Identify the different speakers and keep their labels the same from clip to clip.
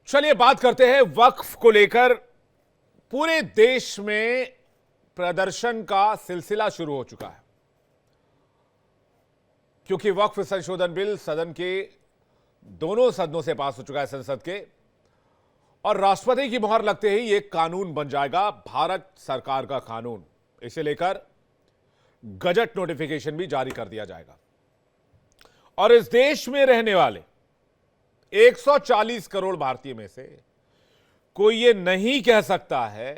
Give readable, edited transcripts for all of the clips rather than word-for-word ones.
Speaker 1: चलिए बात करते हैं वक्फ को लेकर। पूरे देश में प्रदर्शन का सिलसिला शुरू हो चुका है क्योंकि वक्फ संशोधन बिल सदन के दोनों सदनों से पास हो चुका है, संसद के, और राष्ट्रपति की मुहर लगते ही यह कानून बन जाएगा, भारत सरकार का कानून। इसे लेकर गजट नोटिफिकेशन भी जारी कर दिया जाएगा और इस देश में रहने वाले 140 करोड़ भारतीय में से कोई ये नहीं कह सकता है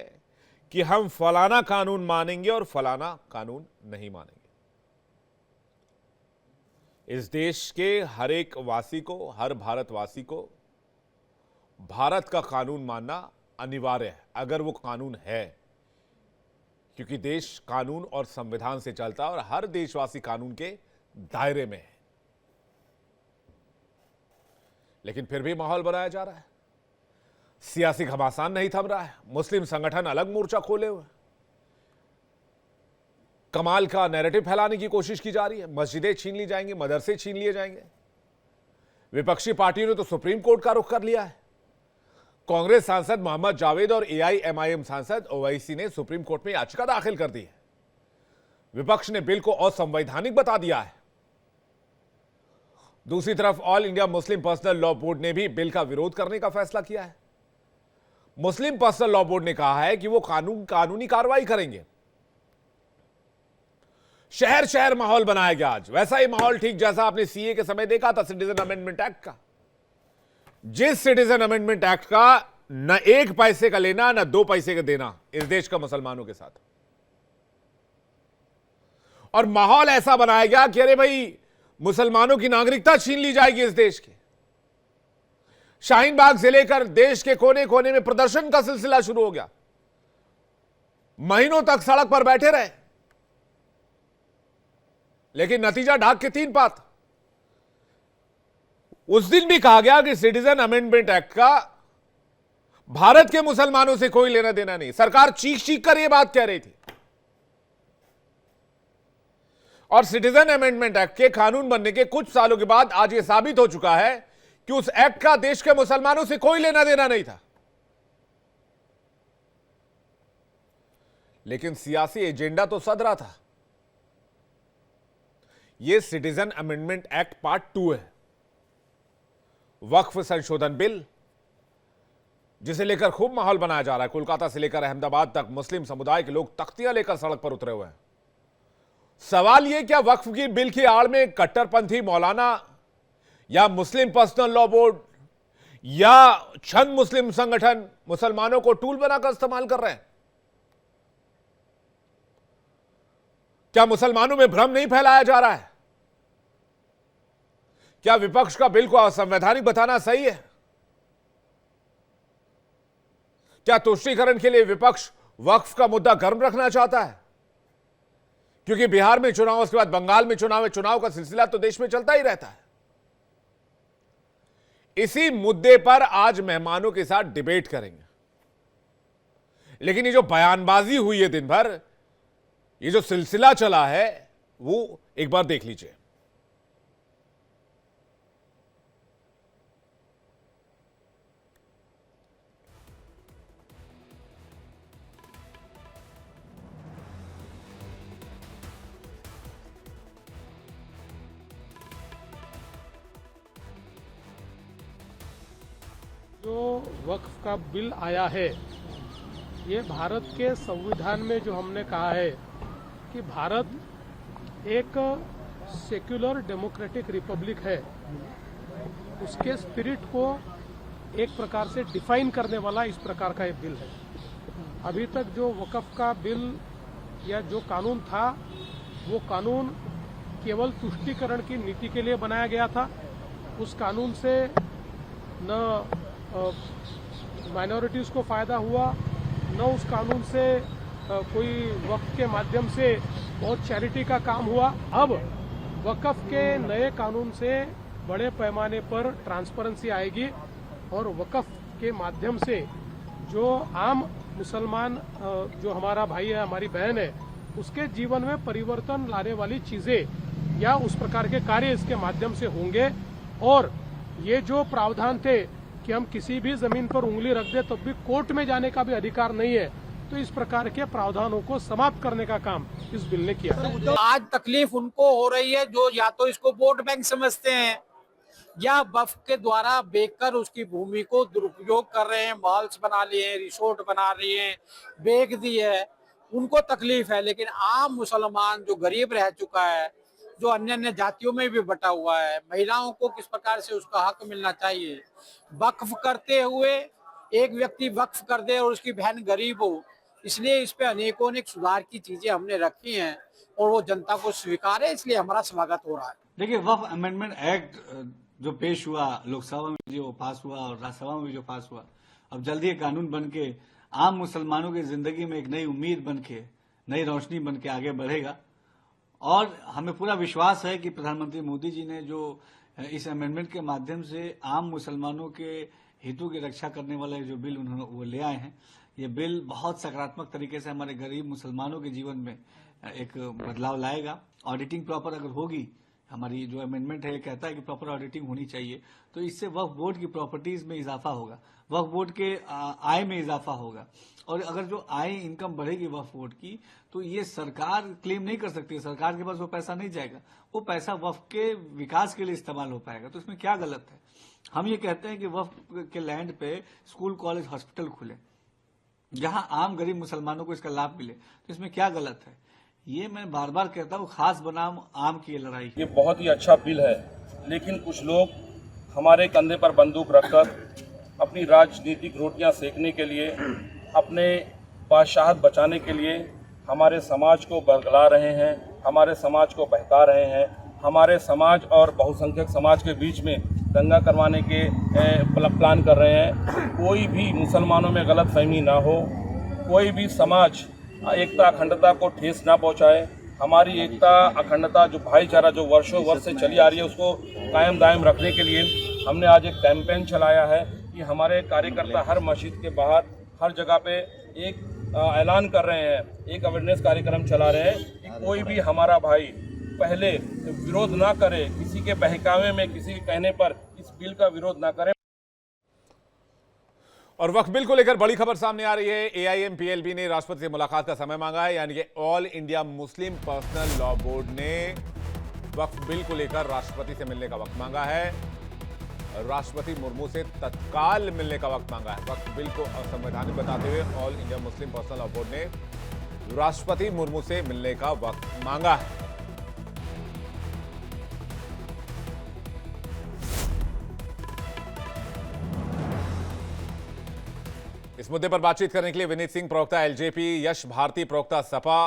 Speaker 1: कि हम फलाना कानून मानेंगे और फलाना कानून नहीं मानेंगे। इस देश के हर एक वासी को, हर भारतवासी को भारत का कानून मानना अनिवार्य है, अगर वो कानून है, क्योंकि देश कानून और संविधान से चलता है और हर देशवासी कानून के दायरे में है। लेकिन फिर भी माहौल बनाया जा रहा है, सियासी घमासान नहीं थम रहा है, मुस्लिम संगठन अलग मोर्चा खोले हुए, कमाल का नैरेटिव फैलाने की कोशिश की जा रही है। मस्जिदें छीन ली जाएंगी, मदरसे छीन लिए जाएंगे। विपक्षी पार्टियों ने तो सुप्रीम कोर्ट का रुख कर लिया है। कांग्रेस सांसद मोहम्मद जावेद और एआईएमआईएम सांसद ओवैसी ने सुप्रीम कोर्ट में याचिका दाखिल कर दी है। विपक्ष ने बिल को असंवैधानिक बता दिया है। दूसरी तरफ all India Muslim personal law board ने भी बिल का विरोध करने का फैसला किया है। मुस्लिम पर्सनल लॉ बोर्ड ने कहा है कि वो कानूनी कार्रवाई करेंगे। शहर शहर माहौल बनाया गया आज, वैसा ही माहौल ठीक जैसा आपने सीए के समय देखा था, सिटीजन अमेंडमेंट एक्ट का। जिस सिटीजन अमेंडमेंट एक्ट का न 1 पैसे का लेना न 2 पैसे का देना इस देश का मुसलमानों के साथ, और माहौल ऐसा बनाया गया कि अरे भाई मुसलमानों की नागरिकता छीन ली जाएगी इस देश की। शाहीन बाग से लेकर देश के कोने कोने में प्रदर्शन का सिलसिला शुरू हो गया। महीनों तक सड़क पर बैठे रहे, लेकिन नतीजा ढाक के 3 पात। उस दिन भी कहा गया कि सिटीजन अमेंडमेंट एक्ट का भारत के मुसलमानों से कोई लेना देना नहीं। सरकार चीख चीख कर यह बात कह रही थी, और सिटीजन अमेंडमेंट एक्ट के कानून बनने के कुछ सालों के बाद आज यह साबित हो चुका है कि उस एक्ट का देश के मुसलमानों से कोई लेना देना नहीं था। लेकिन सियासी एजेंडा तो सध रहा था। यह सिटीजन अमेंडमेंट एक्ट पार्ट 2 है, वक्फ संशोधन बिल, जिसे लेकर खूब माहौल बनाया जा रहा है। कोलकाता से लेकर अहमदाबाद तक मुस्लिम समुदाय के लोग तख्तियां लेकर सड़क पर उतरे हुए हैं। सवाल यह, क्या वक्फ की बिल की आड़ में कट्टरपंथी मौलाना या मुस्लिम पर्सनल लॉ बोर्ड या चंद मुस्लिम संगठन मुसलमानों को टूल बनाकर इस्तेमाल कर रहे हैं? क्या मुसलमानों में भ्रम नहीं फैलाया जा रहा है? क्या विपक्ष का बिल को असंवैधानिक बताना सही है? क्या तुष्टीकरण के लिए विपक्ष वक्फ का मुद्दा गर्म रखना चाहता है? क्योंकि बिहार में चुनाव, उसके बाद बंगाल में चुनाव है, चुनाव का सिलसिला तो देश में चलता ही रहता है। इसी मुद्दे पर आज मेहमानों के साथ डिबेट करेंगे। लेकिन ये जो बयानबाजी हुई है दिन भर, ये जो सिलसिला चला है, वो एक बार देख लीजिए।
Speaker 2: जो वक्फ का बिल आया है, ये भारत के संविधान में जो हमने कहा है कि भारत एक सेक्युलर डेमोक्रेटिक रिपब्लिक है, उसके स्पिरिट को एक प्रकार से डिफाइन करने वाला इस प्रकार का ये बिल है। अभी तक जो वक्फ का बिल या जो कानून था, वो कानून केवल तुष्टीकरण की नीति के लिए बनाया गया था। उस कानून से न माइनॉरिटीज को फायदा हुआ, न उस कानून से कोई वक्फ के माध्यम से बहुत चैरिटी का काम हुआ। अब वक्फ के नए कानून से बड़े पैमाने पर ट्रांसपेरेंसी आएगी और वक्फ के माध्यम से जो आम मुसलमान जो हमारा भाई है, हमारी बहन है, उसके जीवन में परिवर्तन लाने वाली चीजें या उस प्रकार के कार्य इसके माध्यम से होंगे। और ये जो प्रावधान थे कि हम किसी भी जमीन पर उंगली रख दे तो भी कोर्ट में जाने का भी अधिकार नहीं है। तो इस प्रकार के प्रावधानों को समाप्त करने का काम इस बिल ने किया।
Speaker 3: आज तकलीफ उनको हो रही है जो या तो इसको वोट बैंक समझते हैं या वक्फ के द्वारा बेचकर उसकी भूमि को दुरुपयोग कर रहे हैं, मॉल्स बना लिए हैं, रिसोर्ट बना रही हैं, बेच दी है, उनको तकलीफ है। लेकिन आम मुसलमान जो गरीब रह चुका है, जो अन्य अन्य जातियों में भी बटा हुआ है, महिलाओं को किस प्रकार से उसका हक मिलना चाहिए। वक्फ करते हुए एक व्यक्ति वक्फ कर दे और उसकी बहन गरीब हो, इसलिए इस पे अनेकों सुधार की चीजें हमने रखी हैं और वो जनता को स्वीकार है, इसलिए हमारा स्वागत हो रहा है।
Speaker 4: देखिए, वक्फ अमेंडमेंट एक्ट जो पेश हुआ लोकसभा में, जो पास हुआ और राज्यसभा में भी जो पास हुआ, अब जल्दी ये कानून बन के आम मुसलमानों की जिंदगी में एक नई उम्मीद बन के, नई रोशनी बन के आगे बढ़ेगा। और हमें पूरा विश्वास है कि प्रधानमंत्री मोदी जी ने जो इस अमेंडमेंट के माध्यम से आम मुसलमानों के हितों की रक्षा करने वाले जो बिल उन्होंने वो ले आए हैं, ये बिल बहुत सकारात्मक तरीके से हमारे गरीब मुसलमानों के जीवन में एक बदलाव लाएगा। ऑडिटिंग प्रॉपर अगर होगी, हमारी जो अमेंडमेंट है ये कहता है कि प्रॉपर ऑडिटिंग होनी चाहिए, तो इससे वक्फ बोर्ड की प्रॉपर्टीज में इजाफा होगा, वक्फ बोर्ड के आय में इजाफा होगा। और अगर जो आय इनकम बढ़ेगी वक्फ बोर्ड की, तो ये सरकार क्लेम नहीं कर सकती, सरकार के पास वो पैसा नहीं जाएगा, वो पैसा वक्फ के विकास के लिए इस्तेमाल हो पाएगा। तो इसमें क्या गलत है? हम ये कहते हैं कि वक्फ के लैंड पे स्कूल, कॉलेज, हॉस्पिटल खुले, जहां आम गरीब मुसलमानों को इसका लाभ मिले, तो इसमें क्या गलत है? ये मैं बार बार कहता हूँ, खास बनाम आम की लड़ाई।
Speaker 5: ये बहुत ही अच्छा बिल है, लेकिन कुछ लोग हमारे कंधे पर बंदूक रखकर अपनी राजनीतिक रोटियां सेकने के लिए, अपने बादशाहत बचाने के लिए हमारे समाज को बरगला रहे हैं, हमारे समाज को बहका रहे हैं, हमारे समाज और बहुसंख्यक समाज के बीच में दंगा करवाने के प्लान कर रहे हैं। कोई भी मुसलमानों में गलत फहमी ना हो, कोई भी समाज एकता अखंडता को ठेस ना पहुंचाए। हमारी एकता अखंडता जो भाईचारा जो वर्षों वर्ष से चली आ रही है, उसको कायम दायम रखने के लिए हमने आज एक कैंपेन चलाया है कि हमारे कार्यकर्ता हर मस्जिद के बाहर, हर जगह पे एक ऐलान कर रहे हैं, एक अवेयरनेस कार्यक्रम चला रहे हैं कि कोई भी हमारा भाई पहले विरोध ना करे, किसी के बहकावे में, किसी के कहने पर इस बिल का विरोध ना करे।
Speaker 1: और वक्फ बिल को लेकर बड़ी खबर सामने आ रही है। एआईएमपीएलबी ने राष्ट्रपति से मुलाकात का समय मांगा है, यानी कि all India Muslim personal law board ने वक्फ बिल को लेकर राष्ट्रपति से मिलने का वक्त मांगा है, राष्ट्रपति मुर्मू से तत्काल मिलने का वक्त मांगा है। वक्फ बिल को असंवैधानिक बताते हुए all India Muslim personal law board ने राष्ट्रपति मुर्मू से मिलने का वक्त मांगा है। इस मुद्दे पर बातचीत करने के लिए विनीत सिंह प्रवक्ता एलजेपी, यश भारती प्रवक्ता सपा,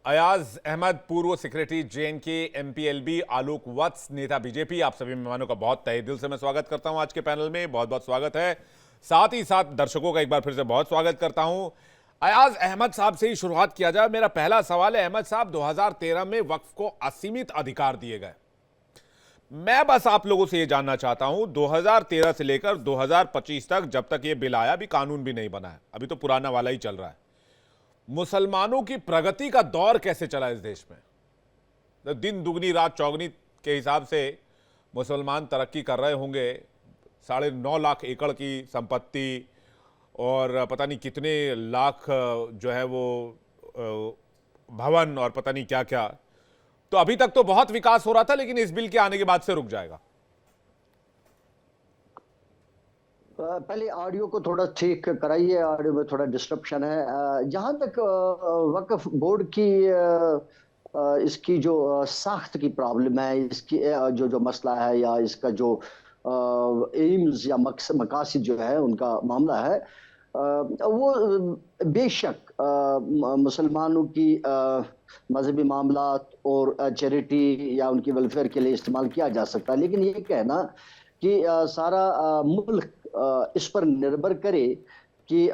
Speaker 1: अयाज अहमद पूर्व सेक्रेटरी जेएनके एमपीएलबी, आलोक वत्स नेता बीजेपी, आप सभी मेहमानों का बहुत तहे दिल से मैं स्वागत करता हूं आज के पैनल में। बहुत बहुत स्वागत है। साथ ही साथ दर्शकों का एक बार फिर से बहुत स्वागत करता हूं। अयाज अहमद साहब से ही शुरुआत किया जाए। मेरा पहला सवाल है, अहमद साहब, 2013 में वक्फ को असीमित अधिकार दिए गए। मैं बस आप लोगों से यह जानना चाहता हूं, 2013 से लेकर 2025 तक, जब तक यह बिल आया, अभी कानून भी नहीं बना है, अभी तो पुराना वाला ही चल रहा है, मुसलमानों की प्रगति का दौर कैसे चला इस देश में? तो दिन दुगनी रात चौगनी के हिसाब से मुसलमान तरक्की कर रहे होंगे। 9.5 लाख एकड़ की संपत्ति और पता नहीं कितने लाख जो है वो भवन और पता नहीं क्या क्या। तो अभी तक तो बहुत विकास हो रहा था, लेकिन इस बिल के आने के बाद से रुक जाएगा।
Speaker 6: पहले ऑडियो को थोड़ा ठीक कराइए, ऑडियो में थोड़ा डिस्ट्रप्शन है। जहां तक वक्फ बोर्ड की इसकी जो साख्त की प्रॉब्लम है, इसकी जो मसला है या इसका जो एम्स या मकासद जो है उनका मामला है, वो बेशक मुसलमानों की मजहबी मामलात और चैरिटी या उनकी वेलफेयर के लिए इस्तेमाल किया जा सकता है। लेकिन ये कहना कि सारा मुल्क इस पर निर्भर करे कि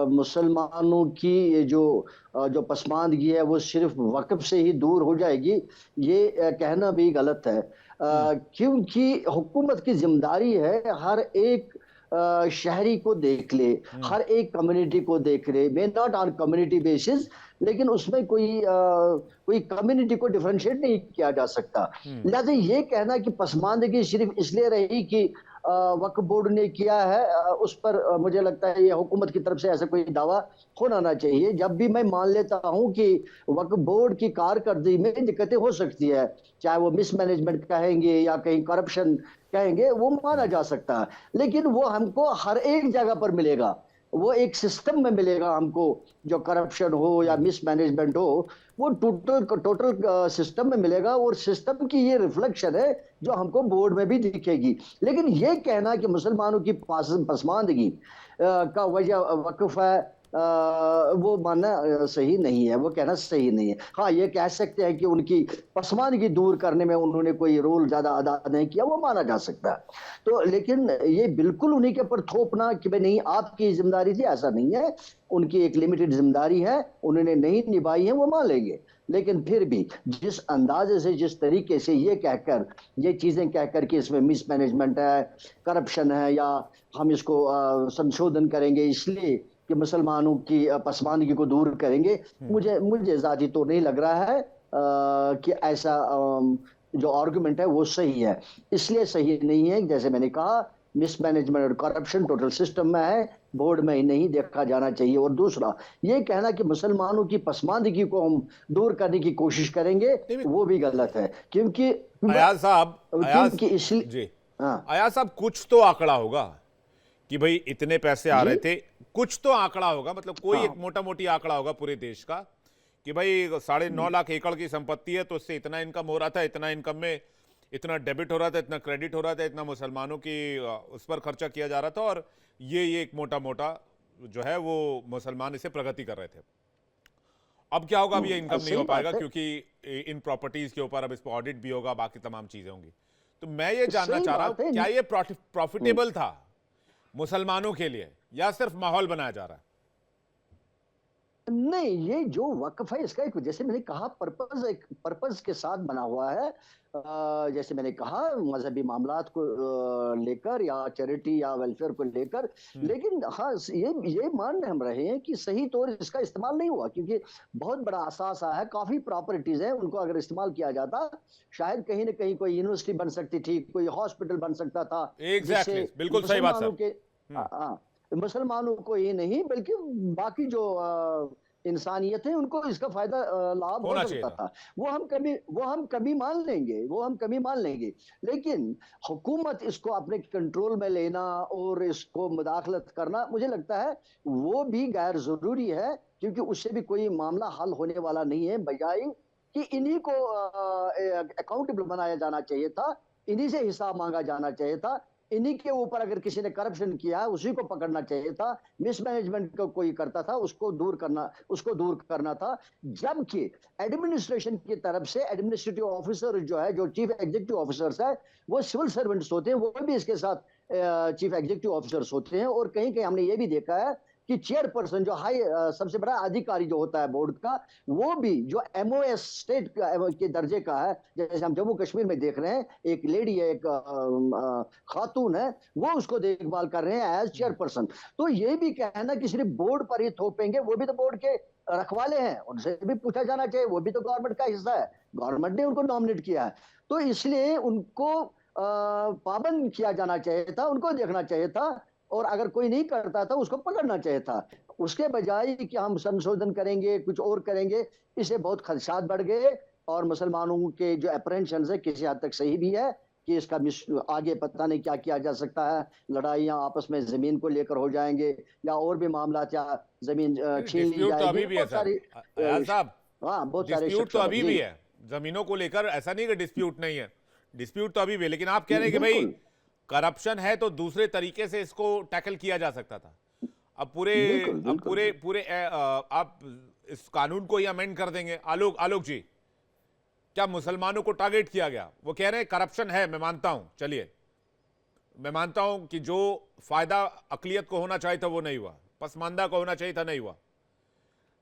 Speaker 6: मुसलमानों की जो पसमानदगी है वो सिर्फ वक्फ से ही दूर हो जाएगी, ये कहना भी गलत है। क्योंकि हुकूमत की जिम्मेदारी है हर एक शहरी को देख ले, हर एक कम्युनिटी को देख ले, may not on community basis, लेकिन उसमें कोई कम्युनिटी को डिफरेंशिएट नहीं किया जा सकता। लिहाजा ये कहना कि पसमानदगी सिर्फ इसलिए रही कि वक्फ बोर्ड ने किया है उस पर मुझे लगता है ये हुकूमत की तरफ से ऐसा कोई दावा होना ना चाहिए। जब भी मैं मान लेता हूं कि वक्फ बोर्ड की कारकर्दगी में दिक्कतें हो सकती है, चाहे वो मिसमैनेजमेंट कहेंगे या कहीं करप्शन कहेंगे, वो माना जा सकता है, लेकिन वो हमको हर एक जगह पर मिलेगा, वो एक सिस्टम में मिलेगा हमको। जो करप्शन हो या मिसमैनेजमेंट हो, वो टोटल टोटल सिस्टम में मिलेगा, और सिस्टम की ये रिफ्लेक्शन है जो हमको बोर्ड में भी दिखेगी। लेकिन ये कहना कि मुसलमानों की पसमानदगी का वजह वक्फ है, वो मानना सही नहीं है, वो कहना सही नहीं है। हाँ, ये कह सकते हैं कि उनकी पसमानदगी दूर करने में उन्होंने कोई रोल ज्यादा अदा नहीं किया, वो माना जा सकता है। तो लेकिन ये बिल्कुल उन्हीं के ऊपर थोपना कि भाई नहीं आपकी जिम्मेदारी थी, ऐसा नहीं है। उनकी एक लिमिटेड जिम्मेदारी है, उन्होंने नहीं निभाई है, वो मान लेंगे। लेकिन फिर भी जिस अंदाजे से, जिस तरीके से ये कहकर, ये चीजें कहकर कि इसमें मिसमैनेजमेंट है, करप्शन है, या हम इसको संशोधन करेंगे इसलिए कि मुसलमानों की पसमानदगी को दूर करेंगे, मुझे जाती तो नहीं लग रहा है कि ऐसा जो आर्गुमेंट है वो सही है। इसलिए सही नहीं है, जैसे मैंने कहा, मिसमैनेजमेंट और करप्शन टोटल सिस्टम में है, बोर्ड में ही नहीं देखा जाना चाहिए। और दूसरा, ये कहना कि मुसलमानों की पसमानदगी को हम दूर करने की कोशिश करेंगे, वो भी गलत है, क्योंकि
Speaker 1: अयाज साहब,
Speaker 6: क्योंकि इसलिए
Speaker 1: जी,
Speaker 6: हाँ,
Speaker 1: अयाज साहब, कुछ तो आंकड़ा होगा कि भाई इतने पैसे आ रहे थे, कुछ तो आंकड़ा होगा, मतलब कोई एक मोटा मोटी आंकड़ा होगा पूरे देश का कि भाई 9.5 लाख एकड़ की संपत्ति है तो उससे इतना इनकम हो रहा था, इतना इनकम में इतना डेबिट हो रहा था, इतना क्रेडिट हो रहा था, इतना मुसलमानों की उस पर खर्चा किया जा रहा था, और ये एक मोटा मोटा जो है वो मुसलमान इसे प्रगति कर रहे थे। अब क्या होगा, अब ये इनकम नहीं हो पाएगा क्योंकि इन प्रॉपर्टीज के ऊपर अब इस पर ऑडिट भी होगा, बाकी तमाम चीजें होंगी। तो मैं ये जानना चाह रहा हूं, क्या ये प्रॉफिटेबल था मुसलमानों के लिए, या सिर्फ माहौल बनाया जा रहा है?
Speaker 6: नहीं, ये जो वक्फ है इसका एक, जैसे मैंने कहा, पर्पस, एक पर्पस के साथ बना हुआ है। जैसे मैंने कहा, मजहबी मामलात को लेकर या चैरिटी या वेलफेयर को लेकर। लेकिन हाँ, ये मान हम रहे हैं कि सही तौर इसका इस्तेमाल नहीं हुआ, क्योंकि बहुत बड़ा असासा है, काफी प्रॉपर्टीज हैं, उनको अगर इस्तेमाल किया जाता शायद कहीं ना कहीं कोई यूनिवर्सिटी बन सकती थी, कोई हॉस्पिटल बन सकता था।
Speaker 1: एग्जैक्टली, बिल्कुल सही बात सर।
Speaker 6: मुसलमानों को ही नहीं बल्कि बाकी जो इंसानियत है उनको इसका फायदा लाभ हो सकता था। वो हम कभी मान लेंगे, वो हम कभी मान लेंगे। लेकिन हुकूमत इसको अपने कंट्रोल में लेना और इसको मुदाखलत करना, मुझे लगता है वो भी गैर जरूरी है, क्योंकि उससे भी कोई मामला हल होने वाला नहीं है। बजाय कि इन्हीं को अकाउंटेबल बनाया जाना चाहिए था, इन्हीं से हिसाब मांगा जाना चाहिए था, इन्हीं के ऊपर अगर किसी ने करप्शन किया उसी को पकड़ना चाहिए था, मिसमैनेजमेंट को कोई करता था उसको दूर करना था। जबकि एडमिनिस्ट्रेशन की तरफ से एडमिनिस्ट्रेटिव ऑफिसर जो है, जो चीफ एग्जीक्यूटिव ऑफिसर्स है, वो सिविल सर्वेंट्स होते हैं, वो भी इसके साथ चीफ एग्जीक्यूटिव ऑफिसर्स होते हैं। और कहीं कहीं हमने ये भी देखा है कि चेयरपर्सन जो हाई सबसे बड़ा अधिकारी जो होता है बोर्ड का, वो भी जो एमओएस स्टेट के दर्जे का है, जैसे हम जम्मू कश्मीर में देख रहे हैं, एक लेडी है, एक खातून है, वो उसको देखभाल कर रहे हैं एज चेयरपर्सन। तो ये भी कहना कि सिर्फ बोर्ड पर ही थोपेंगे, वो भी तो बोर्ड के रखवाले हैं, उनसे भी पूछा जाना चाहिए, वो भी तो गवर्नमेंट का हिस्सा है, गवर्नमेंट ने उनको नॉमिनेट किया है। तो इसलिए उनको पाबंद किया जाना चाहिए था, उनको देखना चाहिए था, और अगर कोई नहीं करता था उसको पकड़ना चाहिए था। उसके बजाय कि हम संशोधन करेंगे, कुछ और करेंगे, इससे बहुत खदशात बढ़ गए। और मुसलमानों के जो अप्रेंशन है किसी हद तक सही भी है कि इसका आगे पता नहीं क्या किया जा सकता है, लड़ाइयां आपस में जमीन को लेकर हो जाएंगे, या और भी मामला, या जमीन छीन ली जाएगी, बहुत सारी। हाँ, बहुत सारे
Speaker 1: डिस्प्यूट तो अभी भी है जमीनों को लेकर, ऐसा नहीं कि डिस्प्यूट नहीं है, डिस्प्यूट तो अभी भी है। लेकिन आप कह रहे हैं कि भाई करप्शन है तो दूसरे तरीके से इसको टैकल किया जा सकता था। अब पूरे आप इस कानून को ही अमेंड कर देंगे। आलोक जी, क्या मुसलमानों को टारगेट किया गया? वो कह रहे हैं करप्शन है, मैं मानता हूं, चलिए मैं मानता हूं कि जो फायदा अकलियत को होना चाहिए था वो नहीं हुआ, पसमानदा को होना चाहिए था नहीं हुआ,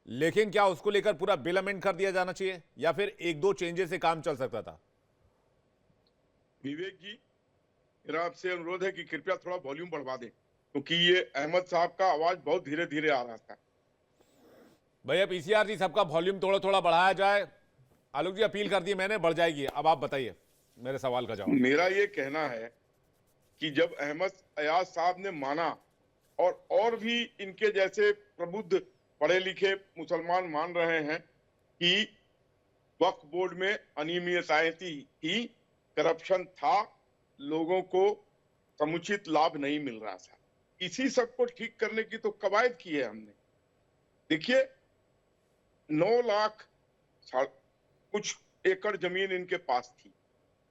Speaker 1: लेकिन क्या उसको लेकर पूरा बिल अमेंड कर दिया जाना चाहिए, या फिर 1-2 चेंजेस से काम चल सकता था?
Speaker 7: विवेक जी, मेरा आपसे अनुरोध है कि कृपया थोड़ा वॉल्यूम बढ़वा दें, क्योंकि ये अहमद साहब का आवाज बहुत धीरे धीरे आ रहा था।
Speaker 1: भैया पीसीआर जी, सबका वॉल्यूम थोड़ा थोड़ा बढ़ाया जाए। आलोक जी अपील कर दी मैंने, बढ़ जाएगी। अब आप बताइए मेरे सवाल का जवाब।
Speaker 7: मेरा ये कहना है कि जब अहमद अयाज साहब ने माना और भी इनके जैसे प्रबुद्ध पढ़े लिखे मुसलमान मान रहे हैं कि वक्फ बोर्ड में अनियमितताएं थी, करप्शन था, लोगों को समुचित लाभ नहीं मिल रहा था, इसी सब को ठीक करने की तो कवायद की है हमने। देखिए 9 लाख कुछ एकड़ जमीन इनके पास थी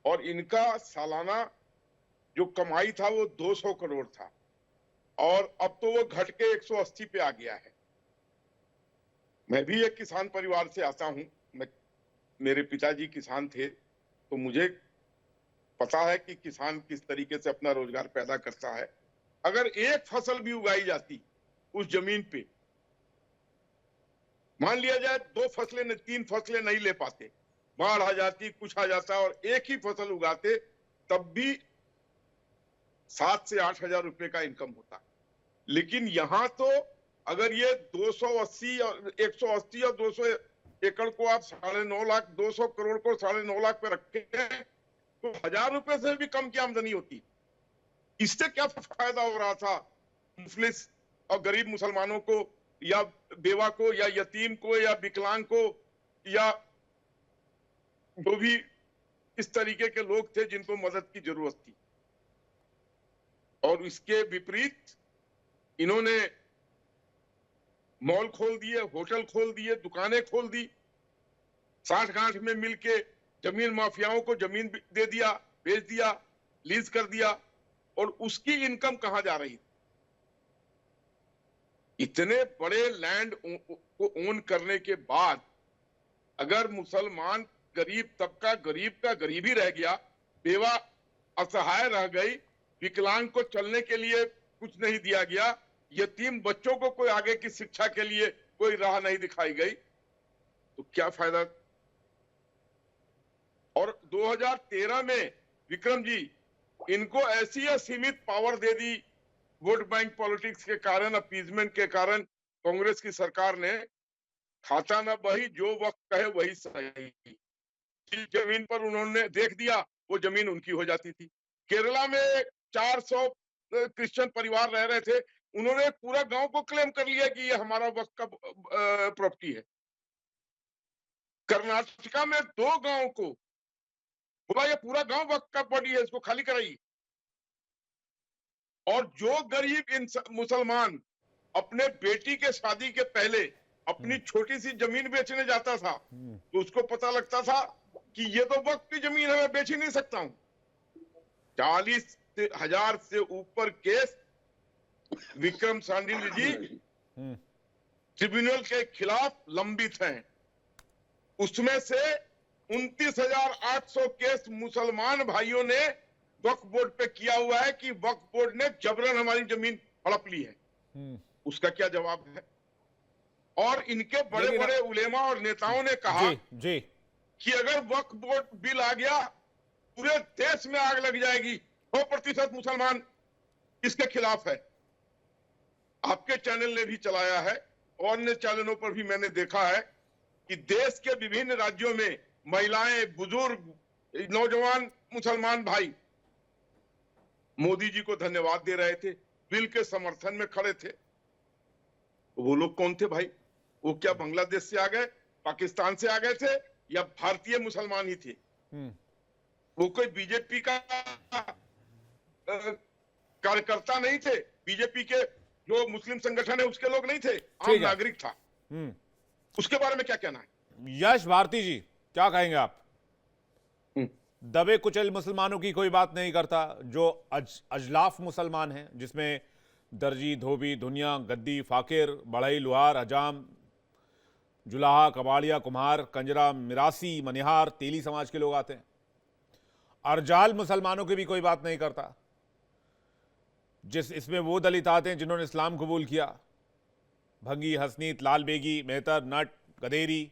Speaker 7: और इनका सालाना जो कमाई था वो 200 करोड़ था और अब तो वो घट के 180 पे आ गया है। मैं भी एक किसान परिवार से आता हूं, मेरे पिताजी किसान थे, तो मुझे पता है कि किसान किस तरीके से अपना रोजगार पैदा करता है। अगर एक फसल भी उगाई जाती उस जमीन पे, मान लिया जाए 2 फसलें 3 फसलें नहीं ले पाते, बाढ़ आ जाती, कुछ आ जाता और एक ही फसल उगाते, तब भी 7 से 8 हजार रुपए का इनकम होता। लेकिन यहां तो अगर ये 280 और 180 और 200 एकड़ को आप 9.5 लाख 200 करोड़ को 9.5 लाख पे रखे हैं तो 1000 रुपए से भी कम की आमदनी होती। इससे क्या फायदा हो रहा था मुफलिस और गरीब मुसलमानों को या बेवा को या यतीम को या विकलांग को या जो भी इस तरीके के लोग थे जिनको मदद की जरूरत थी। और इसके विपरीत इन्होंने मॉल खोल दिए, होटल खोल दिए, दुकानें खोल दी, साठ गांठ में मिलके जमीन माफियाओं को जमीन दे दिया, बेच दिया, लीज कर दिया और उसकी इनकम कहां जा रही? इतने बड़े लैंड को ओन करने के बाद अगर मुसलमान गरीब तबका गरीब का गरीब ही रह गया, बेवा असहाय रह गई, विकलांग को चलने के लिए कुछ नहीं दिया गया, यतीम बच्चों को कोई आगे की शिक्षा के लिए कोई राह नहीं दिखाई गई, तो क्या फायदा? और 2013 में विक्रम जी इनको ऐसी असीमित पावर दे दी वोट बैंक पॉलिटिक्स के कारण, अपीजमेंट के कारण कांग्रेस की सरकार ने, खाता न बही जो वक्त कहे वही सही। जिस जमीन पर उन्होंने देख दिया वो जमीन उनकी हो जाती थी। केरला में 400 क्रिश्चियन परिवार रह रहे थे, उन्होंने पूरा गांव को क्लेम कर लिया कि ये हमारा वक्त का प्रॉपर्टी है। कर्नाटका में 2 गांव को बोला ये पूरा गांव वक्त का प्रॉपर्टी है, इसको खाली कराइए। और जो गरीब मुसलमान अपने बेटी के शादी के पहले अपनी छोटी सी जमीन बेचने जाता था तो उसको पता लगता था कि ये तो वक्त की जमीन है, मैं बेच ही नहीं सकता हूं। 40,000 से ऊपर केस विक्रम सांडिल जी ट्रिब्यूनल के खिलाफ लंबित हैं। उसमें से 29,800 केस मुसलमान भाइयों ने वक्फ बोर्ड पे किया हुआ है कि वक्फ बोर्ड ने जबरन हमारी जमीन हड़प ली है। उसका क्या जवाब है? और इनके बड़े बड़े उलेमा और नेताओं ने कहा
Speaker 1: जी
Speaker 7: कि अगर वक्फ बोर्ड बिल आ गया पूरे देश में आग लग जाएगी, 100% मुसलमान इसके खिलाफ है। आपके चैनल ने भी चलाया है और अन्य चैनलों पर भी मैंने देखा है कि देश के विभिन्न राज्यों में महिलाएं, बुजुर्ग, नौजवान मुसलमान भाई मोदी जी को धन्यवाद दे रहे थे, बिल के समर्थन में खड़े थे। वो लोग कौन थे भाई? वो क्या बांग्लादेश से आ गए, पाकिस्तान से आ गए थे या भारतीय मुसलमान ही थे? वो कोई बीजेपी का कार्यकर्ता नहीं थे, बीजेपी के जो मुस्लिम संगठन है उसके लोग नहीं थे, आम नागरिक था। उसके बारे में क्या कहना है?
Speaker 1: यश भारती जी क्या कहेंगे आप? दबे कुचल मुसलमानों की कोई बात नहीं करता, जो अजलाफ मुसलमान हैं जिसमें दर्जी, धोबी, धुनिया, गद्दी, फाकिर, बढ़ई, लुहार, हजाम, जुलाहा, कबाड़िया, कुम्हार, कंजरा, मिरासी, मनिहार, तेली समाज के लोग आते हैं। अरजाल मुसलमानों की भी कोई बात नहीं करता, इसमें वो दलित आते हैं जिन्होंने इस्लाम कबूल किया, भंगी, हसनीत, लाल बेगी, मेहतर, नट, गदेरी।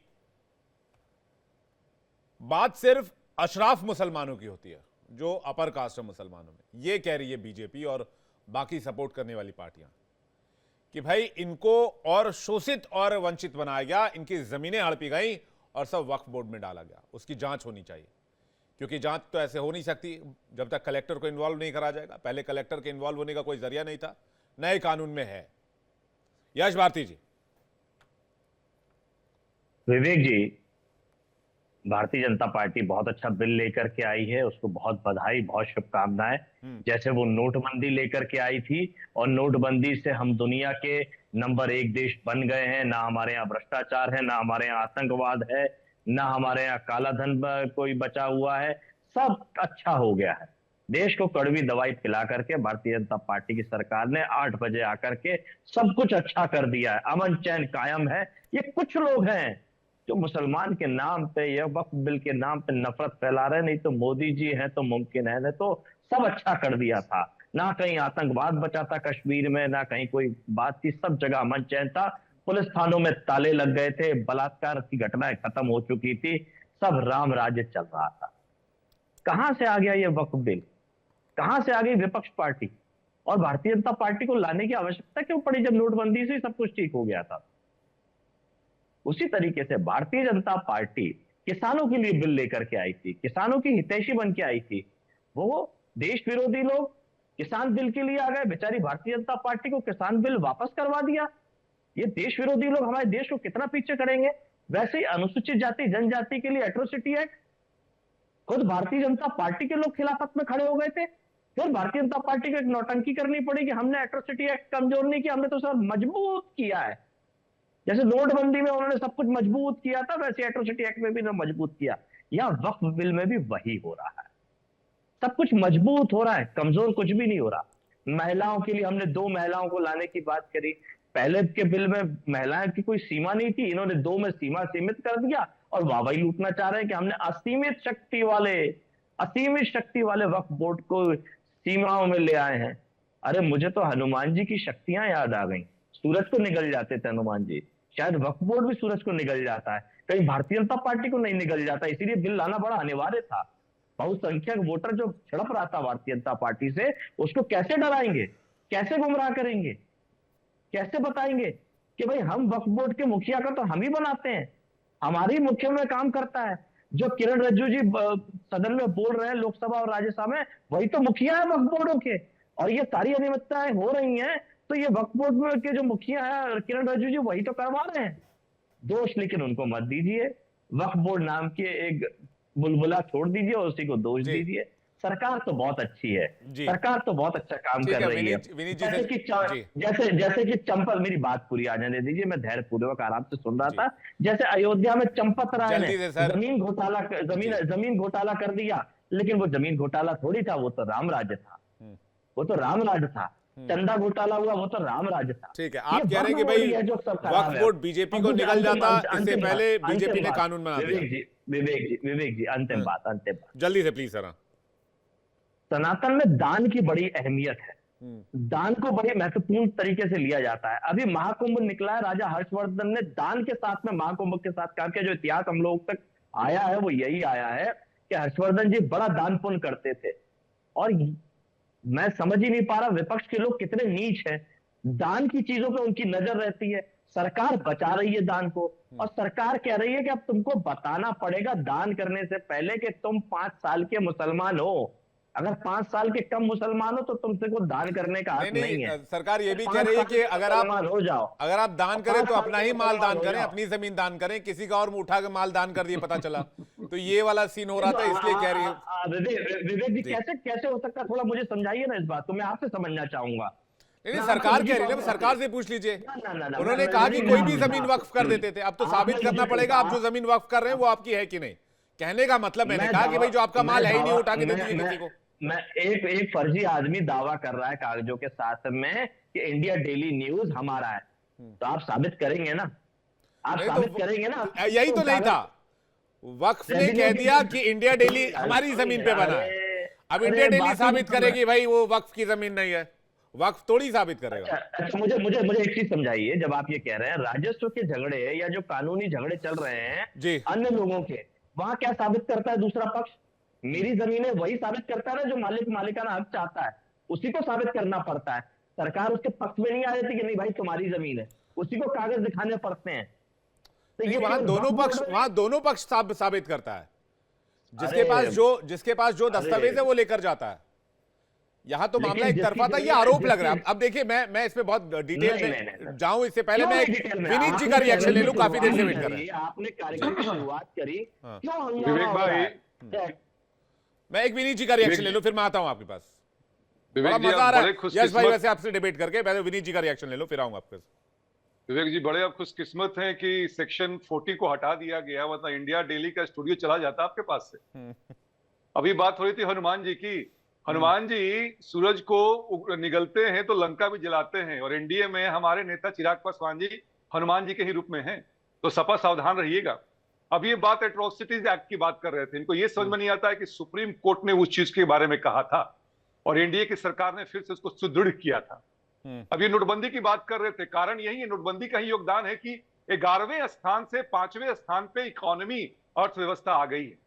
Speaker 1: बात सिर्फ अशराफ मुसलमानों की होती है, जो अपर कास्ट है मुसलमानों में। ये कह रही है बीजेपी और बाकी सपोर्ट करने वाली पार्टियां कि भाई इनको और शोषित और वंचित बनाया गया, इनकी जमीनें हड़पी गई और सब वक्फ बोर्ड में डाला गया। उसकी जांच होनी चाहिए। क्योंकि जांच तो ऐसे हो नहीं सकती जब तक कलेक्टर को इन्वॉल्व नहीं करा जाएगा। पहले कलेक्टर के इन्वॉल्व होने का कोई जरिया नहीं था, नए कानून में है। यश भारती जी।
Speaker 8: विवेक जी, भारतीय जनता पार्टी बहुत अच्छा बिल लेकर के आई है, उसको बहुत बधाई, बहुत शुभकामनाएं। जैसे वो नोटबंदी लेकर के आई थी और नोटबंदी से हम दुनिया के नंबर 1 देश बन गए हैं। ना हमारे यहाँ भ्रष्टाचार है, ना हमारे यहाँ आतंकवाद है, ना हमारे यहाँ काला धन कोई बचा हुआ है, सब अच्छा हो गया है। देश को कड़वी दवाई पिला करके भारतीय जनता पार्टी की सरकार ने 8 बजे आकर के सब कुछ अच्छा कर दिया है, अमन चैन कायम है। ये कुछ लोग हैं जो मुसलमान के नाम पे या वक्फ बिल के नाम पे नफरत फैला रहे, नहीं तो मोदी जी हैं तो मुमकिन है, नहीं तो सब अच्छा कर दिया था। ना कहीं आतंकवाद बचा था कश्मीर में, ना कहीं कोई बात थी, सब जगह अमन चैन था। पुलिस थानों में ताले लग गए थे, बलात्कार की घटनाएं खत्म हो चुकी थी, सब राम राज्य चल रहा था। कहां से आ गया ये वक्फ बिल? कहां से आ गई विपक्ष पार्टी? और भारतीय जनता पार्टी को लाने की आवश्यकता क्यों पड़ी जब नोटबंदी से सब कुछ ठीक हो गया था? उसी तरीके से भारतीय जनता पार्टी किसानों के लिए बिल लेकर के आई थी, किसानों की हितैषी बन के आई थी। वो देश विरोधी लोग किसान बिल के लिए आ गए, बेचारी भारतीय जनता पार्टी को किसान बिल वापस करवा दिया। ये देश विरोधी लोग हमारे देश को कितना पीछे करेंगे। वैसे ही अनुसूचित जाति जनजाति के लिए एट्रोसिटी एक्ट, खुद भारतीय जनता पार्टी के लोग खिलाफत में खड़े हो गए थे। फिर भारतीय जनता पार्टी को एक नौटंकी करनी पड़ी कि हमने एट्रोसिटी एक्ट कमजोर नहीं किया, हमने तो सर मजबूत किया है। जैसे नोटबंदी में उन्होंने सब कुछ मजबूत किया था, वैसे एट्रोसिटी एक्ट में भी उन्होंने मजबूत किया। या वक्फ बिल में भी वही हो रहा है, सब कुछ मजबूत हो रहा है, कमजोर कुछ भी नहीं हो रहा। महिलाओं के लिए हमने 2 महिलाओं को लाने की बात करी। पहले के बिल में महिलाओं की कोई सीमा नहीं थी, इन्होंने 2 में सीमा सीमित कर दिया और वाहवाही लूटना चाह रहे हैं कि हमने असीमित शक्ति वाले वक्फ बोर्ड को सीमाओं में ले आए हैं। अरे मुझे तो हनुमान जी की शक्तियां याद आ गई। सूरज को निगल जाते थे हनुमान जी, शायद वक्फ बोर्ड भी सूरज को निगल जाता है, कहीं भारतीय जनता पार्टी को नहीं निगल जाता। इसीलिए बिल लाना बड़ा अनिवार्य था। बहुसंख्यक वोटर जो छिड़प रहा था भारतीय जनता पार्टी से, उसको कैसे डराएंगे, कैसे गुमराह करेंगे, कैसे बताएंगे कि भाई हम वक्फ बोर्ड के मुखिया का तो हम ही बनाते हैं, हमारी मुख्य में काम करता है। जो किरण रिजिजू जी सदन में बोल रहे हैं लोकसभा और राज्यसभा में, वही तो मुखिया है वक्फ बोर्डों के। और ये सारी अनियमितताएं हो रही हैं तो ये वक्फ बोर्ड में के जो मुखिया है किरण रिजिजू जी, वही तो करवा रहे हैं दोष। लेकिन उनको मत दीजिए, वक्फ बोर्ड नाम के एक बुलबुला छोड़ दीजिए और उसी को दोष दीजिए। सरकार तो बहुत अच्छी है, सरकार तो बहुत अच्छा काम कर रही है। जैसे कि चंपत, मेरी बात पूरी आ जाने दीजिए, मैं धैर्य पूर्वक आराम से सुन रहा था। जैसे अयोध्या में चंपत राय ने जमीन घोटाला कर दिया, लेकिन वो जमीन घोटाला थोड़ी था, वो तो राम राज्य था, वो तो राम राज्य था। चंदा घोटाला हुआ, वो तो राम राज्य था।
Speaker 1: ठीक है, आप कह रहे हैं कि भाई वक्फ बोर्ड बीजेपी को निकल जाता, इससे पहले बीजेपी ने कानून बना दिया।
Speaker 8: विवेक जी अंतिम बात
Speaker 1: जल्दी से प्लीज सर।
Speaker 8: सनातन में दान की बड़ी अहमियत है, दान को बड़ी महत्वपूर्ण तरीके से लिया जाता है। अभी महाकुंभ निकला है, राजा हर्षवर्धन ने दान के साथ में महाकुंभ के साथ काम किया। जो इतिहास हम लोग तक आया है वो यही आया है कि हर्षवर्धन जी बड़ा दान पुण्य करते थे। और मैं समझ ही नहीं पा रहा विपक्ष के लोग कितने नीच हैं, दान की चीजों पे उनकी नजर रहती है। सरकार बचा रही है दान को, और सरकार कह रही है कि अब तुमको बताना पड़ेगा दान करने से पहले कि तुम 5 साल के मुसलमान हो। अगर 5 साल के कम मुसलमान हो तो तुमसे को दान करने का हक नहीं है।
Speaker 1: सरकार ये भी कह रही है कि अगर आप दान करें तो अपना ही माल दान करें, अपनी जमीन दान करें, किसी का और उठा के माल दान कर दिए पता चला। तो ये वाला सीन हो रहा था, इसलिए कह रही है।
Speaker 8: विवेक जी कैसे हो सकता है, थोड़ा मुझे समझाइए ना इस बात को, मैं आपसे समझना चाहूंगा।
Speaker 1: नहीं, सरकार कह रही है, सरकार से पूछ लीजिए। उन्होंने कहा कि कोई भी जमीन वक्फ कर देते थे, अब तो साबित करना पड़ेगा आप जो जमीन वक्फ कर रहे हैं वो आपकी है कि नहीं। कहने का मतलब मैंने कहा कि भाई जो आपका माल है ही नहीं उठा के दे दीजिए किसी को।
Speaker 8: मैं एक फर्जी आदमी दावा कर रहा है कागजों के साथ में कि इंडिया डेली न्यूज हमारा है, तो आप साबित करेंगे ना, आप साबित करेंगे ना।
Speaker 1: यही तो नहीं था, वक्फ ने कह दिया कि इंडिया डेली हमारी जमीन पे बना है। अब इंडिया डेली साबित करेगी भाई वो वक्फ की जमीन नहीं है, वक्फ थोड़ी साबित करेगा।
Speaker 8: अच्छा मुझे एक चीज समझाइए, जब आप ये कह रहे हैं राजस्व के झगड़े या जो कानूनी झगड़े चल रहे हैं अन्य लोगों के, वहां क्या साबित करता है दूसरा पक्ष? मेरी जमीन है वही साबित करता है ना, जो मालिकाना हक चाहता है उसी को साबित करना पड़ता है। सरकार उसके पक्ष में नहीं आ जाती कि नहीं भाई तुम्हारी जमीन है, उसी को कागज दिखाने पड़ते हैं।
Speaker 1: तो ये वहां दोनों पक्ष साबित करता है। जिसके पास जो दस्तावेज है वो लेकर जाता है। यहां तो मामला एक तरफा था, ये आरोप लग रहा है। अब देखिए मैं इसमें बहुत डिटेल में जाऊं इससे पहले मैं विनीत जी का रिएक्शन ले लूं, काफी देर से वेट कर रहे हैं।
Speaker 8: आपने कार्यक्रम की शुरुआत करी, क्यों
Speaker 9: विवेक भाई,
Speaker 1: मैं एक विनीत जी का रिएक्शन ले लूं, फिर मैं आता हूं आपके पास। बड़ा
Speaker 9: विवेक जी
Speaker 1: मजा आ
Speaker 9: आप
Speaker 1: रहा
Speaker 9: बड़े
Speaker 1: है यश भाई
Speaker 9: खुशकिस्मत,
Speaker 1: वैसे आपसे डिबेट करके। मैं विनीत जी का रिएक्शन ले लूं, फिर आऊंगा आपके पास।
Speaker 9: विवेक जी बड़े आप खुशकिस्मत हैं कि सेक्शन 40 को हटा दिया गया, वरना इंडिया डेली का स्टूडियो चला जाता आपके पास से। अभी बात हो रही थी हनुमान जी की। हनुमान जी सूरज को निगलते हैं तो लंका भी जलाते हैं, और एनडीए में हमारे नेता चिराग पासवान जी हनुमान जी के ही रूप में हैं। तो सपा सावधान रहिएगा। अब ये बात एट्रोसिटीज एक्ट की बात कर रहे थे, इनको ये समझ में नहीं आता है कि सुप्रीम कोर्ट ने उस चीज के बारे में कहा था और एनडीए की सरकार ने फिर से उसको सुदृढ़ किया था। अब ये नोटबंदी की बात कर रहे थे, कारण यही है, नोटबंदी का ही योगदान है कि 11वें स्थान से 5वें स्थान पे इकोनॉमी अर्थव्यवस्था आ गई है।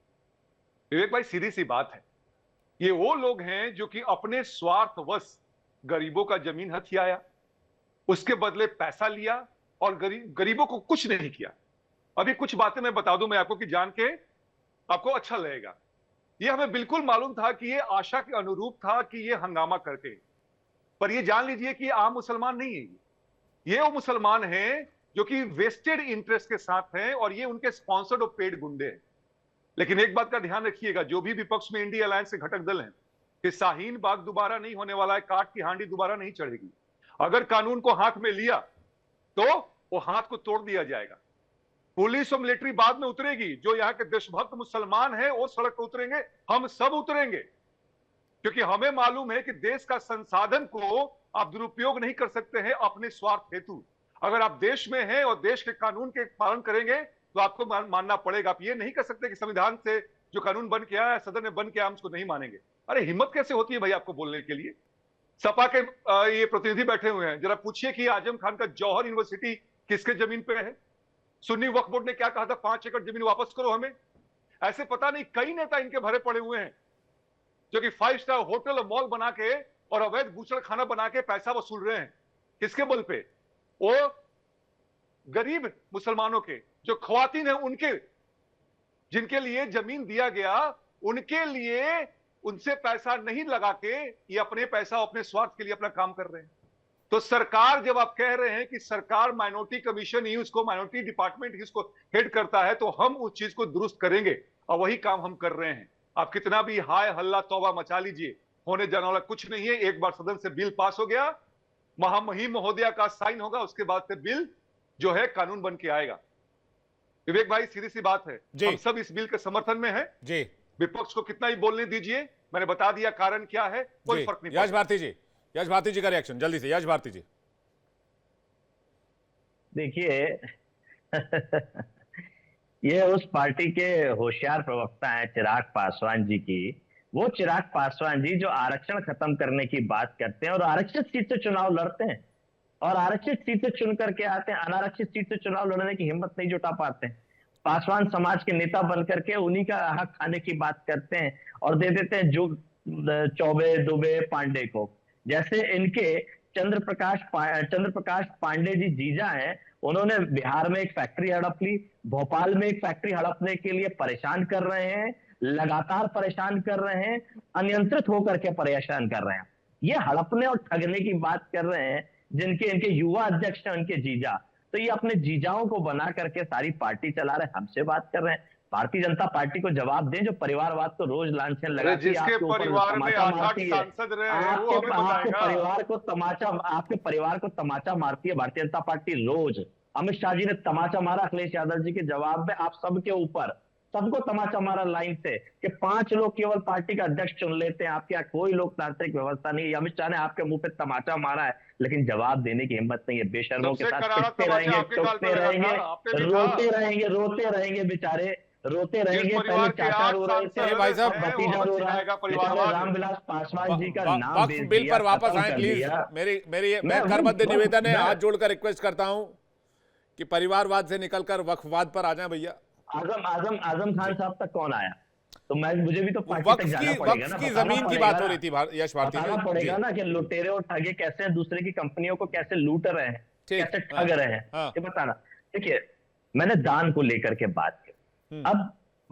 Speaker 9: विवेक भाई सीधी सी बात है, ये वो लोग हैं जो कि अपने स्वार्थवश गरीबों का जमीन हथियाया, उसके बदले पैसा लिया और गरीबों को कुछ नहीं किया। अभी कुछ बातें मैं बता दूं मैं आपको कि जान के आपको अच्छा लगेगा। ये हमें बिल्कुल मालूम था कि ये आशा के अनुरूप था कि ये हंगामा करके, पर ये जान लीजिए कि आम मुसलमान नहीं है। ये वो मुसलमान हैं जो कि वेस्टेड इंटरेस्ट के साथ हैं और ये उनके स्पॉन्सर्ड और पेड गुंडे हैं। लेकिन एक बात का ध्यान रखिएगा, जो भी विपक्ष में इंडिया अलायंस के घटक दल हैं, कि शाहीन बाग दोबारा नहीं होने वाला है, काट की हांडी दोबारा नहीं चढ़ेगी। अगर कानून को हाथ में लिया तो वो हाथ को तोड़ दिया जाएगा। पुलिस और मिलिट्री बाद में उतरेगी, जो यहाँ के देशभक्त मुसलमान हैं वो सड़क पर उतरेंगे, हम सब उतरेंगे, क्योंकि हमें मालूम है कि देश का संसाधन को आप दुरुपयोग नहीं कर सकते हैं अपने स्वार्थ हेतु। अगर आप देश में हैं और देश के कानून के पालन करेंगे तो आपको मानना पड़ेगा। आप ये नहीं कर सकते कि संविधान से जो कानून बन के आया है, सदन में बन के आया, हम उसको नहीं मानेंगे। अरे हिम्मत कैसे होती है भाई आपको बोलने के लिए? सपा के ये प्रतिनिधि बैठे हुए हैं, जरा पूछिए कि आजम खान का जौहर यूनिवर्सिटी किसके जमीन पे है? सुन्नी वक्फ बोर्ड ने क्या कहा था, 5 एकड़ जमीन वापस करो हमें। ऐसे पता नहीं कई नेता इनके भरे पड़े हुए हैं जो कि 5 स्टार होटल और मॉल बना के और अवैध बूचड़ खाना बना के पैसा वसूल रहे हैं। किसके बल पे? वो गरीब मुसलमानों के, जो ख्वातीन हैं उनके, जिनके लिए जमीन दिया गया, उनके लिए उनसे पैसा नहीं लगा के ये अपने पैसा अपने स्वार्थ के लिए अपना काम कर रहे हैं। तो सरकार, जब आप कह रहे हैं कि सरकार माइनॉरिटी कमीशन ही उसको, माइनॉरिटी डिपार्टमेंट ही उसको हेड करता है, तो हम उस चीज को दुरुस्त करेंगे और वही काम हम कर रहे हैं। आप कितना भी हाय हल्ला तौबा मचा लीजिए, होने जाने वाला कुछ नहीं है। एक बार सदन से बिल पास हो गया, महामहिम महोदया का साइन होगा, उसके बाद से बिल जो है कानून बन के आएगा। विवेक भाई सीधी सी बात है, हम सब इस बिल के समर्थन में हैं जी। विपक्ष को कितना ही बोलने दीजिए, मैंने बता दिया कारण क्या है, कोई फर्क नहीं।
Speaker 1: यश भारती जी का रिएक्शन जल्दी से। यश भारती जी
Speaker 8: देखिए ये उस पार्टी के होशियार प्रवक्ता हैं चिराग पासवान जी की, वो चिराग पासवान जी जो आरक्षण खत्म करने की बात करते हैं और आरक्षित सीट से चुनाव लड़ते हैं और आरक्षित सीट से चुन करके आते हैं, अनारक्षित सीट से चुनाव लड़ने की हिम्मत नहीं जुटा पाते हैं। पासवान समाज के नेता बन करके उन्हीं का हक खाने की बात करते हैं और दे देते हैं जो चौबे दुबे पांडे को। जैसे इनके चंद्र प्रकाश पांडे जी जीजा हैं, उन्होंने बिहार में एक फैक्ट्री हड़प ली, भोपाल में एक फैक्ट्री हड़पने के लिए परेशान कर रहे हैं, लगातार परेशान कर रहे हैं, अनियंत्रित होकर के परेशान कर रहे हैं। ये हड़पने और ठगने की बात कर रहे हैं जिनके इनके युवा अध्यक्ष हैं उनके जीजा, तो ये अपने जीजाओं को बना करके सारी पार्टी चला रहे हैं, हमसे बात कर रहे हैं। भारतीय जनता पार्टी को जवाब दें जो परिवारवाद को रोज लांछन लगाती है, आपके परिवार को तमाचा मारती है भारतीय जनता पार्टी रोज। अमित शाह जी ने तमाचा मारा अखिलेश यादव जी के जवाब में, आप सबके ऊपर सबको तमाचा मारा लाइन से कि 5 लोग केवल पार्टी का अध्यक्ष चुन लेते हैं, आपके यहाँ कोई लोकतांत्रिक व्यवस्था नहीं है। अमित शाह ने आपके मुंह पे तमाचा मारा है लेकिन जवाब देने की हिम्मत नहीं है। बेशर्मों के साथ पिटते रहेंगे, टोकते रहेंगे, रोते रहेंगे बेचारे, रोते रहेंगे। पहले चाचा रो रहे थे,
Speaker 1: भाई साहब
Speaker 8: भतीजा रो रहा है। रामविलास पासवान जी का नाम
Speaker 1: वक्फ बिल पर वापस आए प्लीज। मैं करबद्ध निवेदन है, हाथ जोड़कर रिक्वेस्ट करता हूं कि परिवारवाद से निकलकर वक्फवाद पर आ जाए भैया।
Speaker 8: आजम खान साहब तक कौन आया? तो मुझे भी तो पार्टी तक जाना पड़ेगा ना,
Speaker 1: की जमीन की बात हो रही थी यश भारती,
Speaker 8: बताना पड़ेगा ना कि लुटेरे और ठगे कैसे हैं, दूसरे की कंपनियों को कैसे लूट रहे हैं, कैसे ठग रहे हैं, ये बताना। देखिए मैंने दान को लेकर के बात की। अब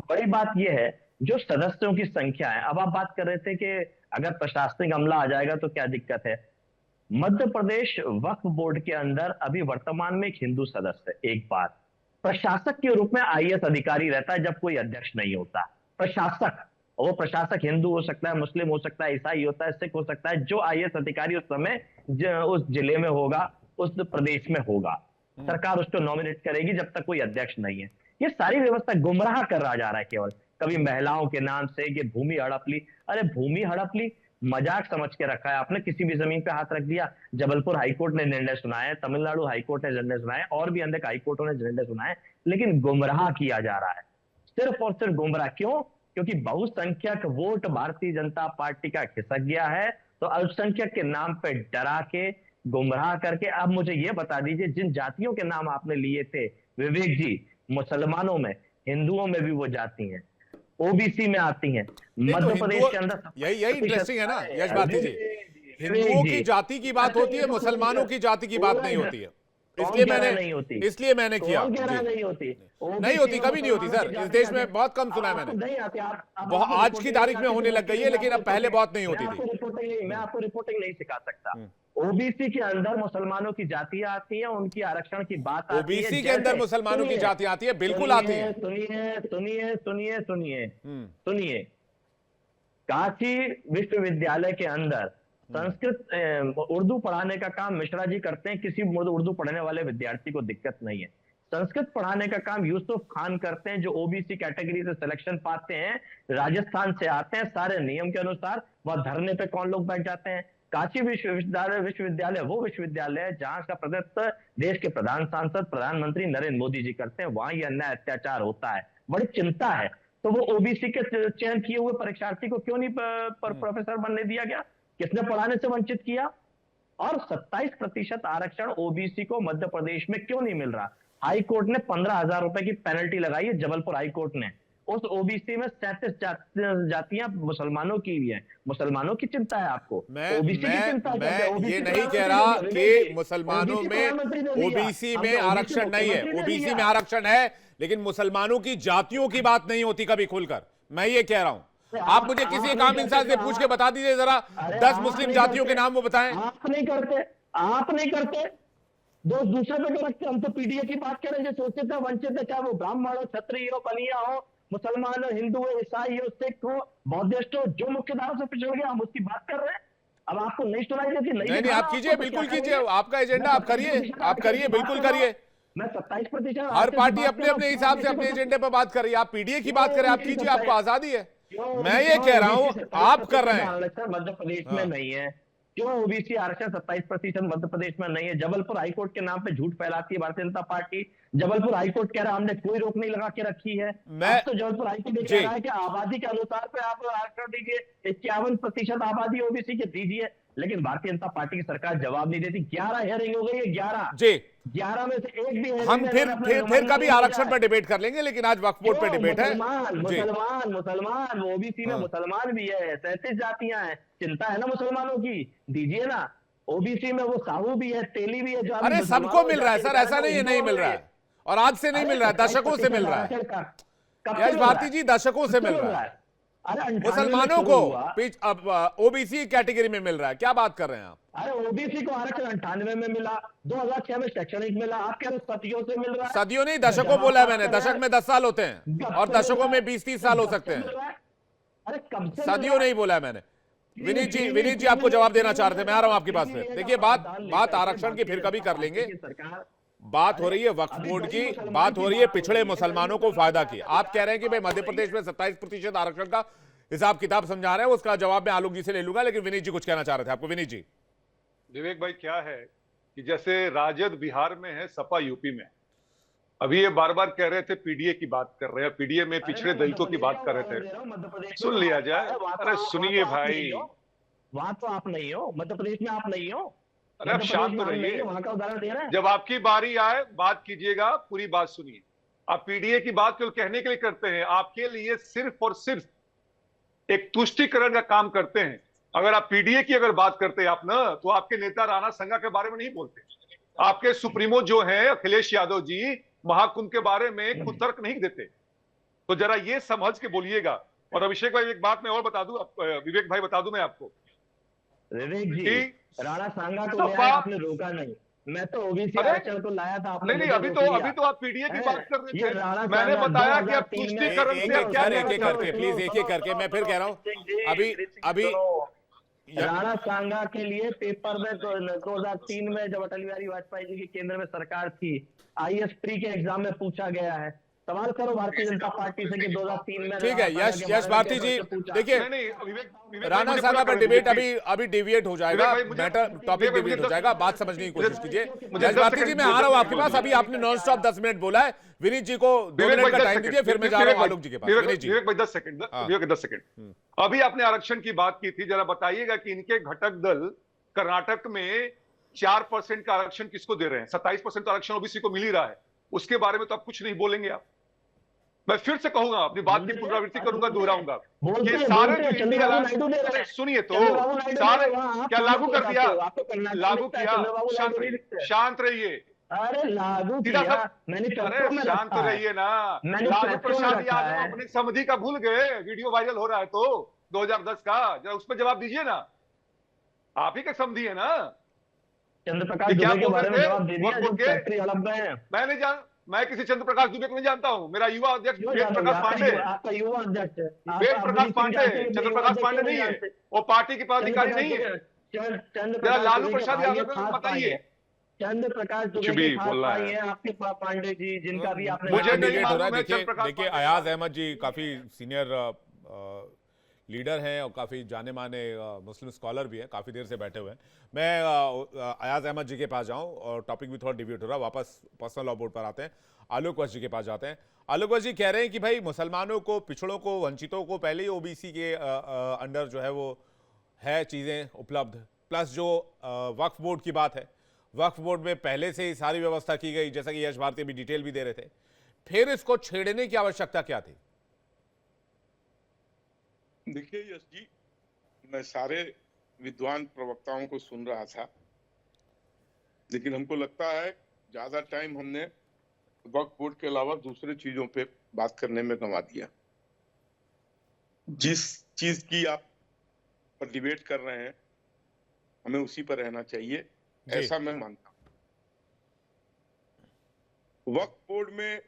Speaker 8: बड़ी बात यह है जो सदस्यों की संख्या है। अब आप बात कर रहे थे कि अगर प्रशासनिक अमला आ जाएगा तो क्या दिक्कत है। मध्य प्रदेश वक्फ बोर्ड के अंदर अभी वर्तमान में एक हिंदू सदस्य है। एक बात, प्रशासक के रूप में आईएएस अधिकारी रहता है जब कोई अध्यक्ष नहीं होता। प्रशासक, और वो प्रशासक हिंदू हो सकता है, मुस्लिम हो सकता है, ईसाई होता है, सिख हो सकता है, जो आईएएस अधिकारी उस समय उस जिले में होगा, उस प्रदेश में होगा, सरकार उसको नॉमिनेट करेगी जब तक कोई अध्यक्ष नहीं है। ये सारी व्यवस्था गुमराह कर रहा जा रहा है केवल। कभी महिलाओं के नाम से कि भूमि हड़प ली, अरे भूमि हड़प ली मजाक समझ के रखा है आपने, किसी भी जमीन पे हाथ रख दिया। जबलपुर हाईकोर्ट ने निर्णय सुनाया है, तमिलनाडु हाईकोर्ट ने निर्णय सुनाया है, और भी अनेक हाईकोर्टों ने निर्णय सुनाया है, लेकिन गुमराह किया जा रहा है, सिर्फ और सिर्फ गुमराह। क्यों? क्योंकि बहुसंख्यक वोट भारतीय जनता पार्टी का खिसक गया है, तो अल्पसंख्यक के नाम पे डरा के, गुमराह करके। अब मुझे यह बता दीजिए, जिन जातियों के नाम आपने लिए थे विवेक जी, मुसलमानों में, हिंदुओं में भी वो जाति हैं, ओबीसी में आती हैं। मध्य प्रदेश के अंदर
Speaker 1: यही इंटरेस्टिंग है ना यश भारती जी, हिंदुओं की जाति की बात होती है, मुसलमानों की जाति की बात नहीं होती है। इसलिए मैंने किया। नहीं होती, कभी नहीं होती सर, इस देश में बहुत कम सुना है मैंने। आज की तारीख में होने लग गई है, लेकिन अब पहले बहुत नहीं होती थी।
Speaker 8: मैं आपको रिपोर्टिंग नहीं सिखा सकता। ओबीसी के अंदर मुसलमानों की जातियां आती हैं, उनकी आरक्षण की बात आती है।
Speaker 1: ओबीसी के अंदर मुसलमानों की जाति आती है, बिल्कुल आती है।
Speaker 8: सुनिए, काशी विश्वविद्यालय के अंदर संस्कृत उर्दू पढ़ाने का काम मिश्रा जी करते हैं, किसी उर्दू पढ़ने वाले विद्यार्थी को दिक्कत नहीं है। संस्कृत पढ़ाने का काम यूसुफ खान करते हैं, जो ओबीसी कैटेगरी से सिलेक्शन पाते हैं, राजस्थान से आते हैं, सारे नियम के अनुसार। वह धरने पे कौन लोग बैठ जाते हैं? काशी विश्वविद्यालय वो विश्वविद्यालय है जहां का प्रतिनिधित्व देश के प्रधान सांसद प्रधानमंत्री नरेंद्र मोदी जी करते हैं। वहां यह अन्याय अत्याचार होता है, बड़ी चिंता है। तो वो ओबीसी के चयन किए हुए परीक्षार्थी को क्यों नहीं प्रोफेसर बनने दिया गया? किसने पढ़ाने से वंचित किया? और 27% आरक्षण ओबीसी को मध्य प्रदेश में क्यों नहीं मिल रहा? हाई कोर्ट ने 15,000 रुपए की पेनल्टी लगाई है, जबलपुर हाई कोर्ट ने। उस ओबीसी में 37 जातियां मुसलमानों की भी हैं। मुसलमानों की चिंता है आपको?
Speaker 1: मैं ये नहीं कह रहा कि मुसलमानों में ओबीसी में आरक्षण नहीं है, ओबीसी में आरक्षण है, लेकिन मुसलमानों की जातियों की बात नहीं होती कभी खुलकर। मैं ये कह रहा हूं, आप मुझे किसी एक आम इंसान से पूछ के बता दीजिए जरा, 10 मुस्लिम जातियों के नाम वो बताएं।
Speaker 8: आप नहीं करते, दूसरे पे क्यों रखते? हम तो पीडीए की बात करें, जो सोचते थे वंचित है, चाहे वो ब्राह्मण हो, क्षत्रिय हो, बलिया हो, मुसलमान हो, हिंदू हो, ईसाई हो, सिख हो, बौद्धिस्ट हो, जो मुख्य धारा से पिछड़ गया, हम उसकी बात कर रहे हैं। अब आपको नहीं सुनाई देती?
Speaker 1: नहीं, आप कीजिए, बिल्कुल कीजिए, आपका एजेंडा आप करिए, बिल्कुल करिए।
Speaker 8: मैं 27%
Speaker 1: हर पार्टी अपने अपने हिसाब से अपने एजेंडे पर बात कर रही है। आप पीडीए की बात करें, आप कीजिए, आपको आजादी है। मैं ये कह रहा हूं, आप कर रहे हैं।
Speaker 8: मध्य प्रदेश में नहीं है, क्यों ओबीसी आरक्षण 27% मध्य प्रदेश में नहीं है? जबलपुर हाईकोर्ट के नाम पे झूठ फैलाती है भारतीय जनता पार्टी। जबलपुर हाईकोर्ट कह रहा है हमने कोई रोक नहीं लगा के रखी है। तो जबलपुर हाईकोर्ट कह रहा है कि आबादी के अनुसार पे आप आरक्षण दीजिए, 51% आबादी ओबीसी की दीजिए, लेकिन भारतीय जनता पार्टी की सरकार जवाब नहीं देती। 11 हियरिंग हो गई है, 11 में से एक भी
Speaker 1: हम फिर कभी आरक्षण पर डिबेट कर लेंगे, लेकिन आज वक्फ बोर्ड पे डिबेट है।
Speaker 8: मुसलमान ओबीसी में मुसलमान भी है, 37 जातियां हैं, चिंता है ना मुसलमानों की, दीजिए ना। ओबीसी में वो साहू भी है, तेली भी है, जो
Speaker 1: अरे सबको मिल रहा है सर, ऐसा नहीं है नहीं मिल रहा है, और आज से नहीं मिल रहा है, दशकों से मिल रहा है यश भारती जी, दशकों से मिल रहा है। मुसलमानों को ओबीसी कैटेगरी में मिल रहा है, क्या बात कर रहे हैं आप?
Speaker 8: अरे ओबीसी को आरक्षण 98 में मिला, 2006 में शैक्षणिक मिला, आप कह रहे सदियों से मिल रहा है।
Speaker 1: सदियों नहीं, दशकों बोला है मैंने, दशक में 10 साल होते हैं और दशकों में 20-30 साल हो सकते हैं।
Speaker 8: अरे कब से
Speaker 1: सदियों नहीं बोला है मैंने। विनीत जी आपको जवाब देना चाह रहे थे, मैं आ रहा हूं आपके पास में। देखिए बात आरक्षण की फिर कभी कर लेंगे। बात हो रही है वक्फ बोर्ड की, बात हो रही है पिछड़े मुसलमानों को फायदा की। आप कह रहे हैं कि भाई मध्य प्रदेश में 27% आरक्षण का हिसाब किताब समझा रहे हैं, उसका जवाब मैं आलोक जी से ले लूंगा, लेकिन विनीत जी कुछ कहना चाह रहे थे आपको। विनीत जी,
Speaker 9: विवेक भाई, क्या है कि जैसे राजद बिहार में है, सपा यूपी में, अभी ये बार बार कह रहे थे पीडीए की बात कर रहे हैं, पीडीए में पिछड़े दलितों की बात कर रहे थे। सुन लिया जाए। अरे सुनिए भाई,
Speaker 8: वहां तो आप नहीं हो, मध्य प्रदेश में आप नहीं हो।
Speaker 9: अरे आप शांत रहिए,
Speaker 8: वहां का उदाहरण दे रहे हैं।
Speaker 9: जब आपकी बारी आए बात कीजिएगा, पूरी बात सुनिए। आप पीडीए की बात केवल कहने के लिए करते हैं, आपके लिए सिर्फ और सिर्फ एक तुष्टिकरण का काम करते हैं। अगर आप पीडीए की अगर बात करते हैं आप ना, तो आपके नेता राणा संघा के बारे में नहीं बोलते। आपके सुप्रीमो जो है अखिलेश यादव जी, महाकुंभ के बारे में कुछ तर्क नहीं देते। तो जरा ये समझ के बोलिएगा और अभिषेक भाई एक बात मैं और बता दूं, विवेक भाई बता दूं मैं आपको,
Speaker 8: विवेक जी,
Speaker 9: कि
Speaker 8: राणा सांगा को ले
Speaker 9: सपा,
Speaker 8: आए, आपने रोका नहीं। मैं तो ओबीसी
Speaker 9: अरे
Speaker 8: आरक्षण को लाया था, आपने
Speaker 9: नहीं
Speaker 8: मुझे
Speaker 9: अभी
Speaker 8: रोक
Speaker 9: तो
Speaker 8: लिया।
Speaker 9: आप पीडीए की
Speaker 8: हैं?
Speaker 9: बात कर रहे
Speaker 8: ये
Speaker 9: थे,
Speaker 8: राणा
Speaker 9: मैंने
Speaker 8: सांगा
Speaker 9: बताया कि अब
Speaker 8: 2003 में
Speaker 9: तुष्टिकरण
Speaker 1: एक
Speaker 9: से
Speaker 1: एक
Speaker 9: क्या
Speaker 1: सर,
Speaker 9: क्या
Speaker 1: एक एक करके प्लीज, एक एक करके, मैं फिर कह रहा हूं, अभी
Speaker 8: राणा सांगा के लिए पेपर में 2003 में जब अटल बिहारी वाजपेयी जी की केंद्र में सरकार थी, आईएएस प्री के एग्जाम में पूछा गया है। सवाल करो भारतीय जनता पार्टी से कि 2003 में
Speaker 1: ठीक है।
Speaker 8: राणा सांगा
Speaker 1: यश
Speaker 8: के
Speaker 1: यश
Speaker 8: बारे में
Speaker 1: भारती
Speaker 8: कैसे
Speaker 1: जी,
Speaker 8: पूछा?
Speaker 1: देखिए
Speaker 9: नहीं विवेक भाई
Speaker 1: राणा
Speaker 9: मुझे
Speaker 1: सांगा
Speaker 9: पूरा
Speaker 1: पर
Speaker 9: करने
Speaker 1: डिबेट
Speaker 9: दीजिए,
Speaker 1: अभी डिविएट हो जाएगा,
Speaker 9: विवेक भाई,
Speaker 1: मैटर टॉपिक
Speaker 9: विवेक भाई,
Speaker 1: डिविएट हो
Speaker 9: मुझे
Speaker 1: जाएगा,
Speaker 9: 10
Speaker 1: बात समझने की कोशिश कीजिए।
Speaker 9: मुझे
Speaker 1: यश
Speaker 9: 10
Speaker 1: भारती जी,
Speaker 9: सेकंड,
Speaker 1: मैं आ रहा हूं आपके
Speaker 9: मुझे
Speaker 1: पास, अभी आपने नॉन स्टॉप 10 मिनट बोला है। विनीत जी को 2
Speaker 9: विवेक
Speaker 1: मिनट का
Speaker 9: भाई 10
Speaker 1: टाइम
Speaker 9: सेकंड,
Speaker 1: दीजिए, फिर मैं जा रहा हूं आलोक जी के पास। विनीत जी,
Speaker 9: विवेक भाई 10 सेकंड,
Speaker 1: हाँ।
Speaker 9: विवेक 10 सेकंड। अभी आपने आरक्षण की बात की थी, जरा बताइएगा कि इनके घटक दल कर्नाटक में 4% का आरक्षण किसको दे रहे हैं? 27% तो आरक्षण ओबीसी को मिल ही रहा है, उसके बारे में तो आप कुछ नहीं बोलेंगे। आप, मैं फिर से कहूंगा, अपनी बात की पुनरावृत्ति करूंगा, दोहराऊंगा कि सारे जो इंडिया, सुनिए तो सारे क्या लागू कर दिया, लागू किया, शांत रहिए,
Speaker 8: अरे लागू
Speaker 9: सीधा
Speaker 8: किया,
Speaker 9: सा,
Speaker 8: मैनिफेस्टो
Speaker 9: अरे
Speaker 8: में
Speaker 9: शांत
Speaker 8: रखा है।
Speaker 9: रहिए ना।
Speaker 8: मैनिफेस्टो
Speaker 9: लालू
Speaker 8: में
Speaker 9: प्रसाद
Speaker 8: रखा
Speaker 9: यादव
Speaker 8: है।
Speaker 9: अपनी समधि का भूल गए, वीडियो वायरल हो रहा है तो 2010 का, जरा उस पर जवाब दीजिए ना, आप ही का समधि है ना।
Speaker 8: चंद्र प्रकाश
Speaker 9: ये क्या
Speaker 8: दुबे के
Speaker 9: बोल
Speaker 8: बारे में
Speaker 9: रहे थे?
Speaker 8: जवाब दे दिया,
Speaker 9: वक्त
Speaker 8: जो
Speaker 9: बोल के
Speaker 8: फैक्ट्री हड़प गए हैं।
Speaker 9: मैं किसी चंद्र प्रकाश दुबे को नहीं जानता हूं, मेरा युवा अध्यक्ष
Speaker 8: क्यों
Speaker 9: वेद
Speaker 8: जानोगे?
Speaker 9: प्रकाश पांडे,
Speaker 8: आपका युवा अध्यक्ष है।
Speaker 9: वेद प्रकाश पांडे, चंद्र प्रकाश पांडे नहीं है, वो पार्टी के पदाधिकारी नहीं है। जरा लालू प्रसाद यादव को बताइए।
Speaker 8: चंद्र प्रकाश दुबे
Speaker 9: भी
Speaker 8: के खास
Speaker 9: बोल रहा
Speaker 8: भाई
Speaker 9: है।
Speaker 8: हैं आपके पांडे जी, जिनका भी आपने
Speaker 9: मुझे
Speaker 8: नाम
Speaker 9: नहीं
Speaker 8: लिया।
Speaker 1: डिबेट हो रहा है।
Speaker 9: मालूम है
Speaker 1: देखिए
Speaker 9: चंद्र प्रकाश
Speaker 1: देखिए
Speaker 9: पांडे।
Speaker 1: अयाज अहमद जी काफी सीनियर लीडर हैं और काफ़ी जाने माने मुस्लिम स्कॉलर भी हैं, काफ़ी देर से बैठे हुए हैं। मैं अयाज अहमद जी के पास जाऊं और टॉपिक भी थोड़ा डिबेट हो रहा है, वापस पर्सनल लॉ बोर्ड पर आते हैं। आलोक वश जी के पास जाते हैं। आलोक वश जी कह रहे हैं कि भाई मुसलमानों को, पिछड़ों को, वंचितों को पहले ही ओबीसी के अंडर जो है वो है चीज़ें उपलब्ध, प्लस जो वक्फ बोर्ड की बात है, वक्फ बोर्ड में पहले से ही सारी व्यवस्था की गई, जैसा कि यश भारती भी डिटेल भी दे रहे थे। फिर इसको छेड़ने की आवश्यकता क्या थी?
Speaker 7: देखिए यश जी, मैं सारे विद्वान प्रवक्ताओं को सुन रहा था, लेकिन हमको लगता है ज्यादा टाइम हमने वक्फ बोर्ड के अलावा दूसरे चीजों पे बात करने में गंवा दिया। जिस चीज की आप पर डिबेट कर रहे हैं हमें उसी पर रहना चाहिए, ऐसा मैं मानता हूं। वक्फ बोर्ड में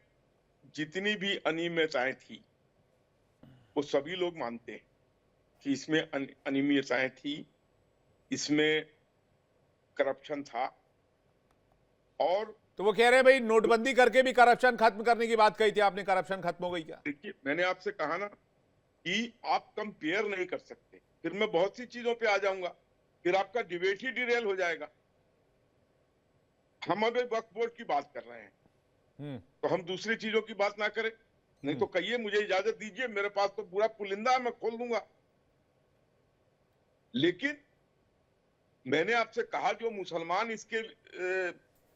Speaker 7: जितनी भी अनियमितताएं थी वो सभी लोग मानते हैं कि इसमें अनियमितताएं थी, इसमें करप्शन था। और
Speaker 1: तो वो कह रहे हैं भाई नोटबंदी करके भी करप्शन खत्म करने की बात कही थी आपने, करप्शन खत्म हो गई क्या?
Speaker 7: देखिए, मैंने आपसे कहा ना कि आप कंपेयर नहीं कर सकते, फिर मैं बहुत सी चीजों पे आ जाऊंगा, फिर आपका डिबेट ही डिरेल हो जाएगा। हम अभी वक्फ बोर्ड की बात कर रहे हैं तो हम दूसरी चीजों की बात ना करें? नहीं तो कहिए, मुझे इजाजत दीजिए, मेरे पास तो पूरा पुलिंदा है, मैं खोल दूंगा। लेकिन मैंने आपसे कहा जो मुसलमान इसके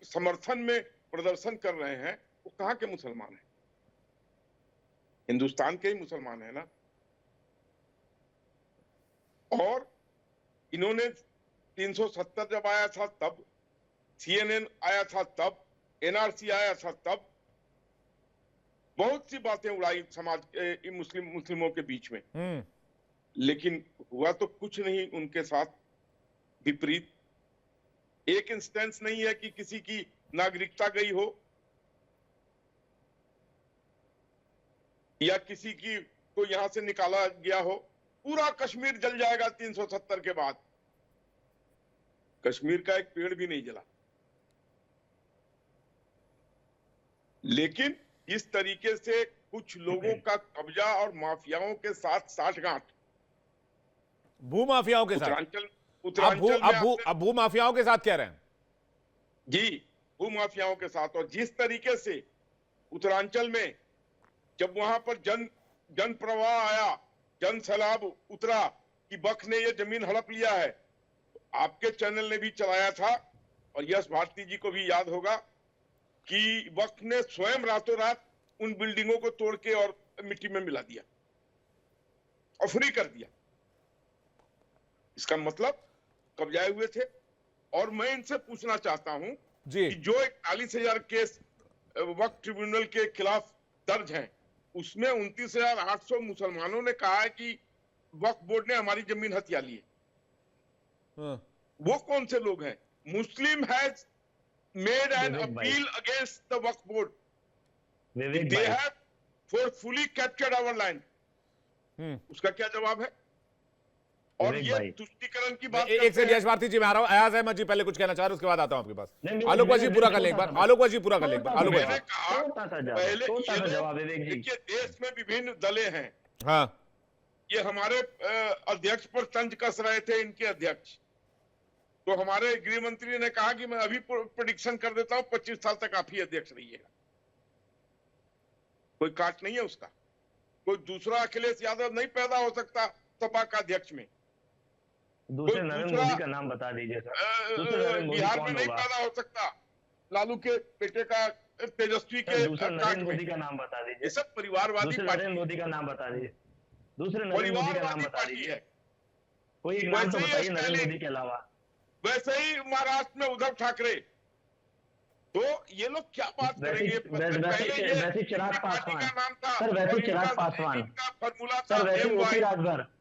Speaker 7: समर्थन में प्रदर्शन कर रहे हैं वो कहां के मुसलमान हैं? हिंदुस्तान के ही मुसलमान है ना। और इन्होंने 370 जब आया था तब, CNN आया था तब, NRC आया था तब, बहुत सी बातें उड़ाई समाज के मुस्लिमों के बीच में, लेकिन हुआ तो कुछ नहीं उनके साथ विपरीत। एक इंस्टेंस नहीं है कि किसी की नागरिकता गई हो या किसी की को यहां से निकाला गया हो। पूरा कश्मीर जल जाएगा 370 के बाद, कश्मीर का एक पेड़ भी नहीं जला। लेकिन इस तरीके से कुछ लोगों का कब्जा और माफियाओं के साथ साठगांठ,
Speaker 1: भूमाफियाओं के साथ, अब भूमाफियाओं के साथ कह रहे हैं
Speaker 7: जी, भूमाफियाओं के साथ। और जिस तरीके से उत्तरांचल में जब वहां पर जन प्रवाह आया, जन सैलाब उतरा कि वक्फ ने ये जमीन हड़प लिया है, तो आपके चैनल ने भी चलाया था और यश भारती जी को भी याद होगा कि वक्फ ने स्वयं रातों रात उन बिल्डिंगों को तोड़ के और मिट्टी में मिला दिया और फ्री कर दिया। इसका मतलब कब्जाए हुए थे। और मैं इनसे पूछना चाहता हूं कि जो 41,000 केस वक्फ ट्रिब्यूनल के खिलाफ दर्ज हैं, उसमें 29,800 मुसलमानों ने कहा है कि वक्फ बोर्ड ने हमारी जमीन हथिया ली है।
Speaker 1: हाँ।
Speaker 7: वो कौन से लोग हैं? Muslim has made an
Speaker 8: Vivek भाई।
Speaker 7: Appeal against the Waqf board,
Speaker 8: Vivek
Speaker 7: they
Speaker 8: भाई,
Speaker 7: have forcefully captured our land. उसका क्या जवाब है? और
Speaker 8: विवेक
Speaker 7: ये
Speaker 8: भाई।
Speaker 7: तुष्टीकरण की बात
Speaker 1: एक
Speaker 7: करते
Speaker 1: सेकंड
Speaker 7: हैं।
Speaker 1: यश भारती जी, मैं आ रहा हूं। अयाज अहमद जी पहले कुछ कहना चाह रहे हैं, उसके बाद आता हूं आपके पास।
Speaker 8: नहीं,
Speaker 1: आलोक भाई जी
Speaker 8: मैंने
Speaker 1: पूरा कर ले एक
Speaker 8: छोटा
Speaker 1: बार।
Speaker 8: सा-
Speaker 1: आलोक भाई जी पूरा कर ले एक बार। आलोक भाई
Speaker 7: मैंने
Speaker 1: जी।
Speaker 7: कहा
Speaker 8: छोटा सा जवाब,
Speaker 7: पहले
Speaker 8: छोटा
Speaker 7: ये
Speaker 8: सा
Speaker 7: लोग,
Speaker 8: जवाब विवेक जी।
Speaker 7: देखिए देश में विभिन्न दलें हैं।
Speaker 1: हाँ
Speaker 7: ये हमारे अध्यक्ष पर तंज कस रहे थे, इनके अध्यक्ष। तो हमारे गृह मंत्री ने कहा कि मैं अभी प्रेडिक्शन कर देता हूं 25 साल तक आप ही अध्यक्ष रहिएगा। कोई काट नहीं है उसका। कोई दूसरा अखिलेश यादव नहीं पैदा हो सकता सपा का अध्यक्ष में।
Speaker 8: दूसरे
Speaker 7: कोई
Speaker 8: नरेंद्र
Speaker 7: दूसरा,
Speaker 8: मोदी का नाम बता दीजिए सर। दूसरे नरेंद्र मोदी
Speaker 7: बिहार में
Speaker 8: कौन
Speaker 7: नहीं
Speaker 8: होगा?
Speaker 7: पैदा हो सकता लालू के बेटे का, तेजस्वी
Speaker 8: सर,
Speaker 7: के
Speaker 8: दूसरे
Speaker 7: काट
Speaker 8: नरेंद्र
Speaker 7: में।
Speaker 8: मोदी का नाम बता
Speaker 7: ये
Speaker 8: दीजिए।
Speaker 7: सब परिवारवादी
Speaker 8: दूसरे
Speaker 7: पार्टी
Speaker 8: नरेंद्र
Speaker 7: है।
Speaker 8: मोदी का नाम बता दीजिए। दूसरे नरेंद्र मोदी का नाम
Speaker 7: परिवारवादी
Speaker 8: बता
Speaker 7: पार्टी
Speaker 8: दीजिए।
Speaker 7: है।
Speaker 8: कोई एक नाम तो
Speaker 7: वैसे ही
Speaker 8: बताइए नरेंद्र
Speaker 7: स्टालिन।
Speaker 8: मोदी के अलावा।
Speaker 7: वैसे ही महाराष्ट्र में उद्धव ठाकरे। तो ये लोग क्या बात करेंगे?
Speaker 8: वैसे चिराग
Speaker 7: पार्टी
Speaker 8: पासवान।
Speaker 7: का नाम था
Speaker 8: सर वैसे
Speaker 7: और
Speaker 8: चिराग
Speaker 7: इनका
Speaker 8: पासवान।
Speaker 7: फॉर्मूला था
Speaker 8: सर वैसे
Speaker 7: MY।
Speaker 8: ओपी राजभर। सर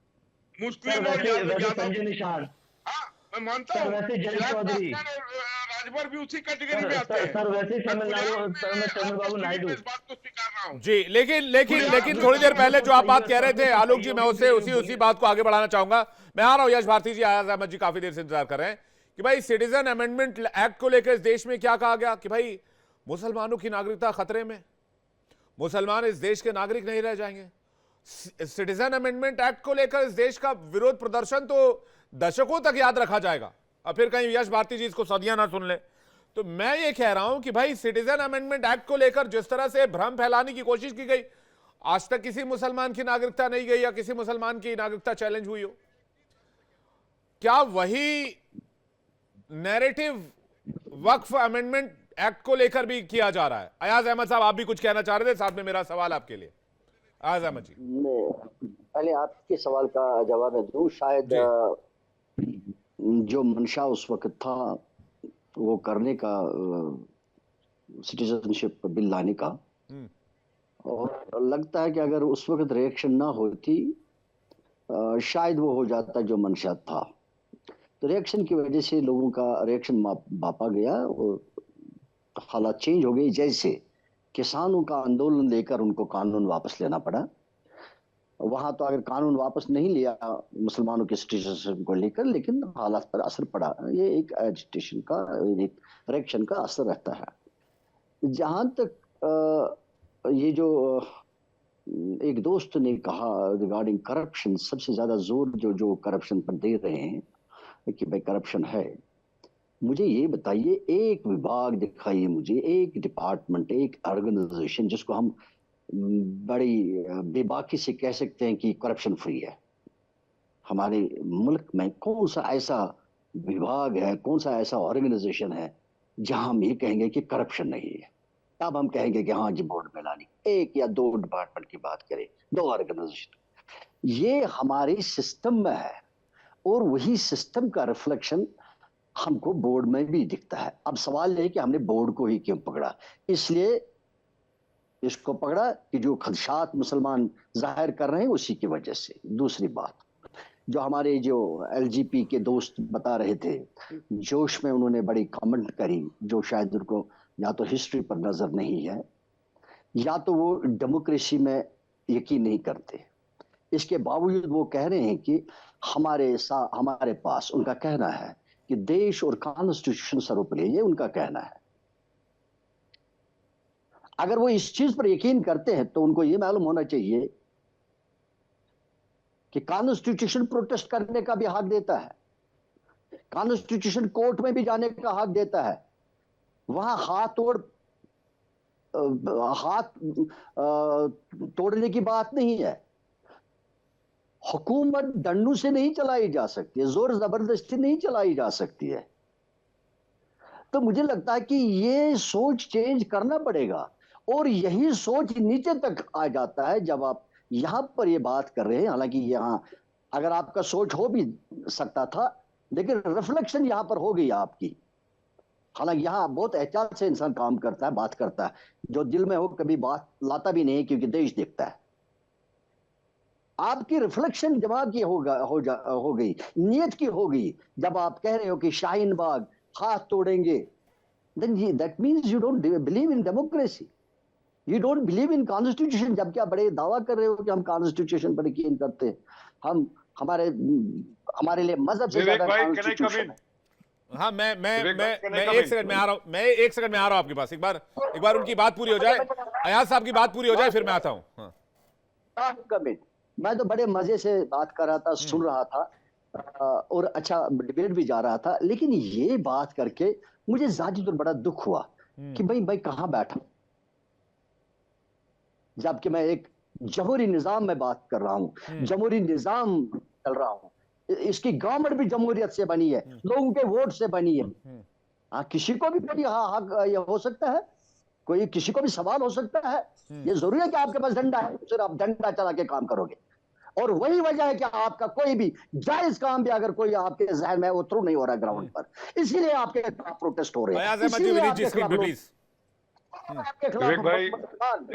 Speaker 7: मुस्लिम और
Speaker 8: वैसे
Speaker 7: यादव।
Speaker 8: संजय निषाद।
Speaker 7: हाँ, मैं मानता
Speaker 8: सर
Speaker 7: हूँ
Speaker 8: वैसे जय
Speaker 7: चिराग
Speaker 8: चौधरी।
Speaker 7: पासवान और राजभर भी उसी कैटेगरी
Speaker 8: सर
Speaker 7: में आते हैं।
Speaker 8: सर वैसे
Speaker 7: मैं
Speaker 8: तमिलनाडु चंद्रबाबू
Speaker 7: आपके
Speaker 8: नायडू।
Speaker 7: इस बात को स्वीकार रहा हूँ।
Speaker 1: जी, लेकिन थोड़ी देर पहले जो आप बात कह रहे थे आलोक जी, मैं उसी बात को आगे बढ़ाना चाहूंगा। मैं आ रहा हूं। यश भारती जी, अयाज अहमद जी काफी देर से इंतजार कर रहे हैं कि भाई सिटीजन अमेंडमेंट एक्ट को लेकर इस देश में क्या कहा गया कि भाई मुसलमानों की नागरिकता खतरे में, मुसलमान इस देश के नागरिक नहीं रह जाएंगे। सिटीजन अमेंडमेंट एक्ट को लेकर इस देश का विरोध प्रदर्शन तो दशकों तक याद रखा जाएगा, और फिर कहीं यश भारती जी इसको सदियां ना सुन ले। तो मैं ये कह रहा हूं कि भाई सिटीजन अमेंडमेंट एक्ट को लेकर जिस तरह से भ्रम फैलाने की कोशिश की गई, आज तक किसी मुसलमान की नागरिकता नहीं गई या किसी मुसलमान की नागरिकता चैलेंज हुई हो। क्या वही नैरेटिव वक्फ अमेंडमेंट एक्ट को लेकर भी किया जा रहा है? अयाज अहमद साहब, आप भी कुछ कहना चाह रहे थे, साथ में मेरा सवाल आपके लिए। अयाज अहमद जी,
Speaker 6: पहले आपके सवाल का जवाब मैं दूं। शायद जो मंशा उस वक्त था वो करने का, सिटीजनशिप बिल लाने का, और लगता है कि अगर उस वक्त रिएक्शन ना होती शायद वो हो जाता जो मंशा था। तो रिएक्शन की वजह से लोगों का रिएक्शन मापा गया और हालात चेंज हो गए। जैसे किसानों का आंदोलन लेकर उनको कानून वापस लेना पड़ा। वहां तो अगर कानून वापस नहीं लिया मुसलमानों के सिटीजनशिप को लेकर, लेकिन हालात पर असर पड़ा। ये एक एजिटेशन का, एक रिएक्शन का असर रहता है। जहां तक ये जो एक दोस्त ने कहा रिगार्डिंग करप्शन, सबसे ज्यादा जोर जो करप्शन पर दे रहे हैं कि भाई करप्शन है। मुझे ये बताइए, एक विभाग दिखाइए मुझे, एक डिपार्टमेंट, एक ऑर्गेनाइजेशन जिसको हम बड़ी बेबाकी से कह सकते हैं कि करप्शन फ्री है। हमारे मुल्क में कौन सा ऐसा विभाग है, कौन सा ऐसा ऑर्गेनाइजेशन है जहां हम ये कहेंगे कि करप्शन नहीं है? तब हम कहेंगे कि हाँ जी बोर्ड में लानी। एक या दो डिपार्टमेंट की बात करें, दो ऑर्गेनाइजेशन, ये हमारे सिस्टम में है और वही सिस्टम का रिफ्लेक्शन हमको बोर्ड में भी दिखता है। अब सवाल यह है कि हमने बोर्ड को ही क्यों पकड़ा? इसलिए इसको पकड़ा कि जो खदशात मुसलमान जाहिर कर रहे हैं उसी की वजह से। दूसरी बात, जो हमारे जो एलजीपी के दोस्त बता रहे थे, जोश में उन्होंने बड़ी कमेंट करी, जो शायद उनको या तो हिस्ट्री पर नजर नहीं है या तो वो डेमोक्रेसी में यकीन नहीं करते। इसके बावजूद वो कह रहे हैं कि हमारे पास, उनका कहना है कि देश और कॉन्स्टिट्यूशन सर्वोपरि, ये उनका कहना है। अगर वो इस चीज पर यकीन करते हैं तो उनको ये मालूम होना चाहिए कि कॉन्स्टिट्यूशन प्रोटेस्ट करने का भी हक देता है, कॉन्स्टिट्यूशन कोर्ट में भी जाने का हक देता है। वहां हाथ तोड़ने की बात नहीं है। हुकूमत दंडू से नहीं चलाई जा सकती है, जोर जबरदस्ती नहीं चलाई जा सकती है। तो मुझे लगता है कि ये सोच चेंज करना पड़ेगा, और यही सोच नीचे तक आ जाता है जब आप यहां पर ये बात कर रहे हैं। हालांकि यहां अगर आपका सोच हो भी सकता था, लेकिन रिफ्लेक्शन यहां पर हो गई आपकी हालांकि यहाँ बहुत एहतियात से इंसान काम करता है, बात करता है, जो दिल में हो कभी बात लाता भी नहीं, क्योंकि देश देखता है। आपकी रिफ्लेक्शन दिमाग की हो गई, नीयत की हो गई। जब आप कह रहे हो कि शाहीन बाग हाथ तोड़ेंगे, then that means you don't believe in democracy, you don't believe in constitution। जबकि आप बड़े दावा कर रहे हो कि हम कॉन्स्टिट्यूशन पर यकीन करते हैं, हम हमारे लिए मजहब से ज्यादा कॉन्स्टिट्यूशन है।
Speaker 1: हाँ, मैं एक सेकंड में आ रहा हूँ, मैं एक सेकंड में आ रहा हूँ आपके पास। एक बार उनकी बात पूरी हो जाए, अयाज साहब की बात पूरी हो जाए, फिर मैं आता हूँ। हाँ।
Speaker 6: मैं तो बड़े मजे से बात कर रहा था, सुन रहा था, और अच्छा डिबेट भी जा रहा था। लेकिन ये बात करके मुझे जाती तो बड़ा दुख हुआ कि भाई कहाँ बैठा, जबकि मैं एक जमहूरी निजाम में बात कर रहा हूँ, जमहूरी निजाम चल रहा हूँ, इसकी गवर्नमेंट भी जमहूरियत से बनी है, लोगों के वोट से बनी है। हाँ, किसी को भी कोई हक ये हो सकता है, कोई किसी को भी सवाल हो सकता है। ये जरूरी है कि आपके पास डंडा है, सिर्फ आप डंडा चला के काम करोगे। और वही वजह है कि आपका कोई भी जायज काम भी अगर कोई आपके जहन में वो थ्रू नहीं हो रहा ग्राउंड पर, इसीलिए आपके खिलाफ प्रोटेस्ट हो रहे हैं।
Speaker 9: विवेक भाई,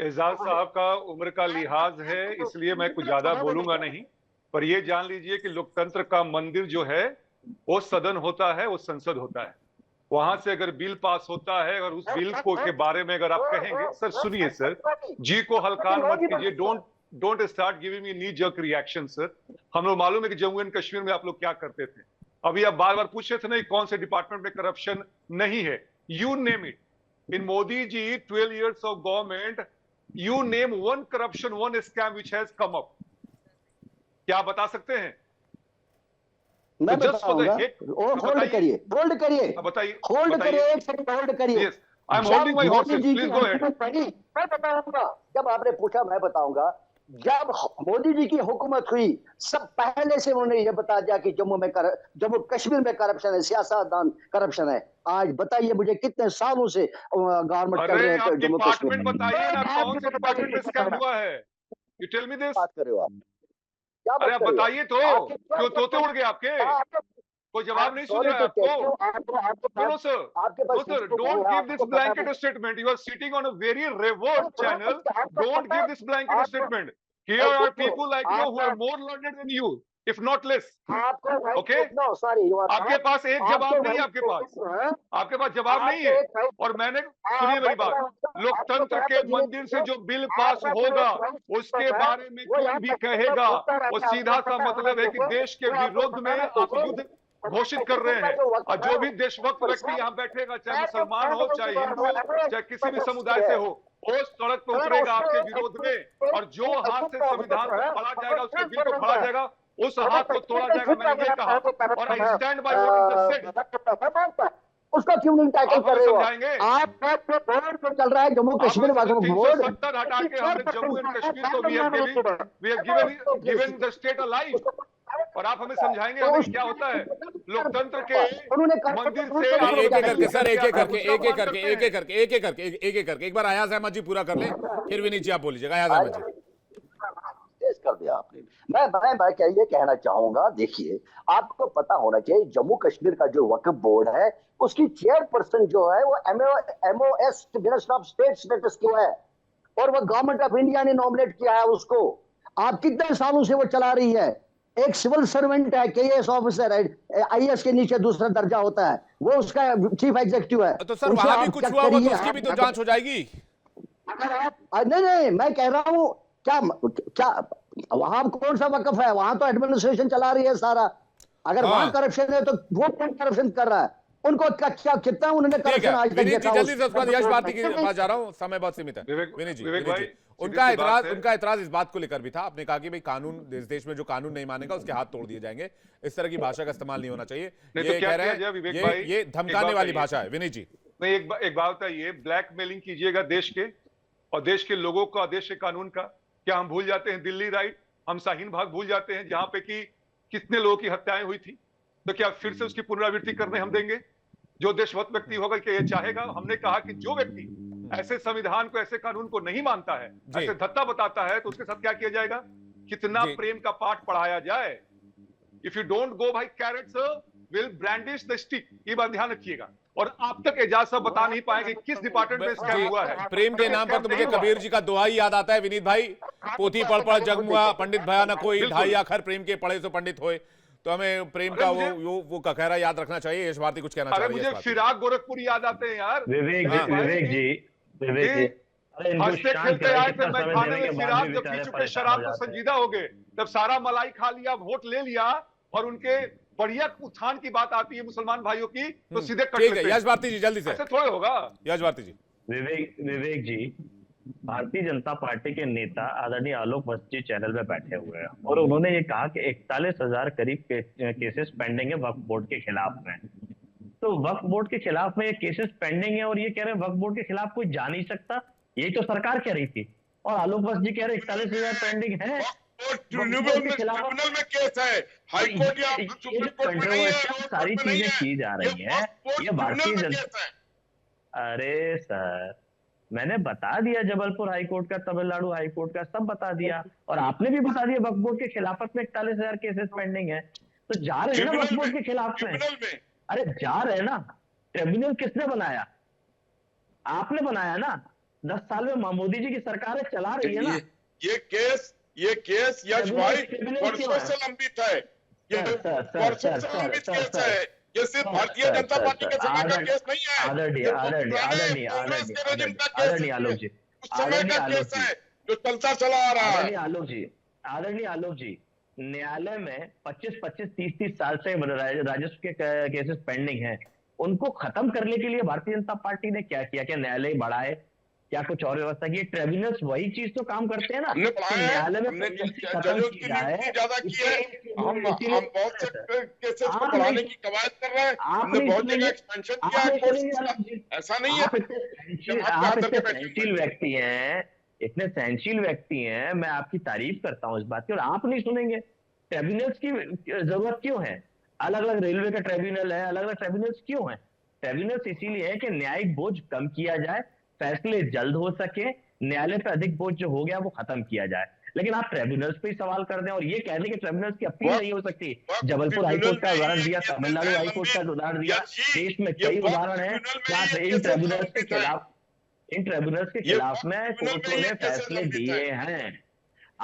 Speaker 9: एजाज साहब का उम्र का लिहाज है, इसलिए मैं कुछ ज्यादा बोलूंगा नहीं, पर ये जान लीजिए कि लोकतंत्र का मंदिर जो है वो सदन होता है, वो संसद होता है। वहां से अगर बिल पास होता है और उस बिल को के बारे में अगर आप कहेंगे, सर सुनिए सर, जी को हल्कान मत कीजिए, don't start giving me knee jerk reaction sir. हम लोग मालूम है कि जम्मू एंड कश्मीर में आप लोग क्या करते थे। अभी आप बार बार पूछ रहे थे ना कौन से डिपार्टमेंट में करप्शन नहीं है, you name it. In Modi ji 12 years of government, you name one corruption, one scam which has come up. क्या आप बता सकते हैं?
Speaker 6: मैं बताऊंगा, होल्ड करिए, बताइए, एक सेकंड होल्ड करिए।
Speaker 9: I am holding my horses, please go ahead.
Speaker 6: मैं बताऊंगा, जब आपने पूछा मैं बताऊंगा। जब मोदी जी की हुकूमत हुई, सब पहले से उन्होंने ये बता दिया कि जम्मू कश्मीर में करप्शन है, सियासतदान करप्शन है। आज बताइए मुझे कितने सालों से गवर्नमेंट कर रहे हैं जम्मू कश्मीर।
Speaker 9: बताइए ना कौन से डिपार्टमेंट में स्कैम हुआ है, यू टेल मी दिस।
Speaker 6: बात कर रहे हो आप,
Speaker 9: अरे आप बताइए तो, क्यों तोते उड़ गए आपके? कोई जवाब नहीं सुन रहा है आपको। No sir, don't give this blanket statement. You are sitting on a very revert channel. Don't give this blanket statement. Here are people like you who are more learned than you, if not less. Okay, आपके पास एक जवाब नहीं है, आपके पास जवाब नहीं है। और मैंने, सुनिए मेरी बात, लोकतंत्र के मंदिर से जो बिल पास होगा उसके बारे में कोई भी कहेगा, वो सीधा सा मतलब है कि देश के विरोध में आप युद्ध घोषित कर रहे हैं। और जो भी देशभक्त व्यक्ति यहाँ बैठेगा, चाहे मुसलमान हो, चाहे हिंदू हो, चाहे किसी भी समुदाय से हो, वो सड़क पर उतरेगा आपके विरोध में। और जो हाथ से संविधान को फाड़ा जाएगा, उसके बिल को फाड़ा जाएगा, उस हाथ को तोड़ा जाएगा। मैंने ये कहा, और I stand by what is said.
Speaker 6: उसका क्यों नहीं टैकल कर रहे हो? आप बोर्ड जो चल रहा है जम्मू कश्मीर बोर्ड,
Speaker 9: 370 हटा के हमने जम्मू एंड कश्मीर को we have given the state a life. और आप हमें समझाएंगे हमें क्या होता है लोकतंत्र के मंदिर से।
Speaker 1: एक एक करके सर, एक एक करके एक बार अयाज अहमद जी पूरा कर लें, फिर विनीत जी आप बोलिएगा। अयाज अहमद जी
Speaker 6: कर दिया आपने। मैं क्या ये कहना चाहूंगा, देखिए आपको पता होना चाहिए जम्मू कश्मीर का जो वक्फ बोर्ड है उसकी चेयरपर्सन जो है वो MOS minister of state status की है, और वो गवर्नमेंट ऑफ इंडिया ने नॉमिनेट किया है उसको। आप कितने सालों से वो चला रही है। एक सिविल सर्वेंट है, KAS ऑफिसर है, IAS के नीचे दूसरा दर्जा होता है, वो उसका चीफ एग्जीक्यूटिव है।
Speaker 1: तो सर वहां भी कुछ हुआ हो तो उसकी भी तो जांच हो जाएगी।
Speaker 6: नहीं, मैं कह रहा हूँ क्या वहां कौन सा वक्फ है? वहां तो एडमिनिस्ट्रेशन चला रही है सारा। अगर वहां करप्शन है तो वो कौन करप्शन कर रहा है? उनको क्या कितना उन्होंने करप्शन आज तक देखा?
Speaker 1: जल्दी से उसके बाद यश भारती के पास जा रहा हूं, समय बहुत सीमित है। विनीत जी, उनका एतराज इस बात को लेकर भी था। आपने कहा कि भाई कानून, देश में जो कानून नहीं मानेगा उसके हाथ तोड़ दिए जाएंगे। इस तरह की भाषा का इस्तेमाल नहीं होना चाहिए, ये कह रहे हैं, ये धमकाने वाली भाषा है। विनीत जी,
Speaker 9: नहीं, एक बात बताइए, ब्लैकमेलिंग कीजिएगा देश के और देश के लोगों का, देश के कानून का। क्या हम भूल जाते हैं दिल्ली राइट? हम शाहीन बाग भूल जाते हैं जहां पे कि कितने लोगों की हत्याएं हुई थी? तो क्या फिर से उसकी पुनरावृत्ति करने हम देंगे? जो देशभक्त व्यक्ति होगा कि ये चाहेगा। हमने कहा कि जो व्यक्ति ऐसे संविधान को, ऐसे कानून को नहीं मानता है, ऐसे धत्ता बताता है, तो उसके साथ क्या किया जाएगा? कितना प्रेम का पाठ पढ़ाया जाए। If you don't go by carrots will brandish the stick, ये बात ध्यान रखिएगा। और आप तक एजाज साहब बता नहीं पाएंगे किस डिपार्टमेंट में स्कैम हुआ है।
Speaker 1: प्रेम के नाम पर तो मुझे कबीर जी का दोहा ही याद आता है विनीत भाई, पोथी पढ़ पढ़ जगमुआ पंडित भया न कोई, ढाई आखर प्रेम के पढ़े सो पंडित होए। तो हमें प्रेम का वो ककहरा याद रखना चाहिए। यश भारती कुछ कहना चाह
Speaker 9: अरे
Speaker 1: रही है।
Speaker 9: मुझे फिराक गोरखपुर याद आते हैं यार।
Speaker 8: विवेक जी अरे इनको
Speaker 9: हंसते
Speaker 8: शांत
Speaker 9: खेलते
Speaker 8: कराइए,
Speaker 9: आए थे
Speaker 8: कितना समय
Speaker 9: मैदान
Speaker 8: देने
Speaker 9: में
Speaker 8: के बाद
Speaker 9: फिराक,
Speaker 8: भी
Speaker 9: जब
Speaker 8: बेचारे
Speaker 9: पी चुके
Speaker 8: परेशान
Speaker 9: शराब
Speaker 8: हो
Speaker 9: तो
Speaker 8: जाते हैं।
Speaker 9: संजीदा हो गए, जब सारा मलाई खा लिया, वोट ले लिया और उनके बढ़िया उत्थान की बात आती है मुसलमान भाइयों की तो सीधे कट
Speaker 1: ठीक
Speaker 9: लेते
Speaker 1: है
Speaker 9: हैं।
Speaker 1: यश भारती जी जल्दी से,
Speaker 9: ऐसे थोड़े होगा।
Speaker 1: यश भारती जी।
Speaker 8: विवेक जी, भारतीय जनता पार्टी के नेता आदरणीय आलोक वत्स जी चैनल में बैठे हुए हैं और उन्होंने ये कहा कि 41,000 करीब केसेस पेंडिंग है वक्फ बोर्ड के खिलाफ में। तो वक्फ बोर्ड के खिलाफ में ये केसेस पेंडिंग है और ये कह रहे हैं वक्फ बोर्ड के खिलाफ कोई जा नहीं सकता, यही तो सरकार कह रही थी। और आलोक वत्स जी कह रहे 41,000 पेंडिंग है।
Speaker 7: ट्रिब्यूनल में केस है, हाई कोर्ट या सुप्रीम कोर्ट में नहीं है,
Speaker 8: सारी चीजें की जा रही है, ये भारतीय जनता। अरे सर, मैंने बता दिया जबलपुर हाई कोर्ट का, तमिलनाडु हाई कोर्ट का, सब बता दिया और आपने भी बता दिया वक्फ बोर्ड के खिलाफत में 41,000 केसेस पेंडिंग है। तो जा रहे हैं ना वक्फ बोर्ड के खिलाफ में। अरे जा रहे हैं ना। ट्रिब्यूनल किसने बनाया? आपने बनाया ना। 10 साल में मोदी जी की सरकार चला रही है ना।
Speaker 7: ये केस यश भाई वर्षों से लंबित है, ये वर्षों से लंबित केस है। ये सिर्फ भारतीय जनता पार्टी के समय का केस नहीं है,
Speaker 8: आदरणीय आलोक जी,
Speaker 7: उस समय का केस है जो चलता चला आ रहा है।
Speaker 8: आदरणीय आलोक जी, न्यायालय में 25-25, 30-30 साल से राजस्व के केसेस पेंडिंग हैं। उनको खत्म करने के लिए भारतीय जनता पार्टी ने क्या किया? क्या न्यायालय बढ़ाए, क्या कुछ और व्यवस्था की? ट्रिब्यूनल्स वही चीज तो काम करते हैं ना। न्यायालय में
Speaker 7: जजों की नियुक्ति ज्यादा की है, हम बहुत से केसेस को बढ़ाने की कवायद कर रहे हैं, हमने बहुत जगह एक्सपेंशन किया है कोर्ट का। ऐसा नहीं है।
Speaker 8: आप इतने सहनशील व्यक्ति हैं, इतने सहनशील व्यक्ति हैं, मैं आपकी तारीफ करता हूं इस बात की, और आप नहीं सुनेंगे। ट्रिब्यूनल्स की जरूरत क्यों है? अलग अलग रेलवे का ट्रिब्यूनल है, अलग अलग ट्रिब्यूनल्स क्यों है? ट्रिब्यूनल्स इसीलिए है कि न्यायिक बोझ कम किया जाए, फैसले जल्द हो सके, न्यायालय पर अधिक बोझ जो हो गया वो खत्म किया जाए। लेकिन आप ट्रिब्यूनल्स पे ही सवाल कर दें और ये कह दें कि ट्रिब्यूनल्स की अपील नहीं हो सकती। जबलपुर हाईकोर्ट का उदाहरण दिया, तमिलनाडु हाईकोर्ट का उदाहरण दिया, देश में कई उदाहरण है जहां इन ट्रिब्यूनल्स के खिलाफ में कोर्टों ने फैसले दिए हैं।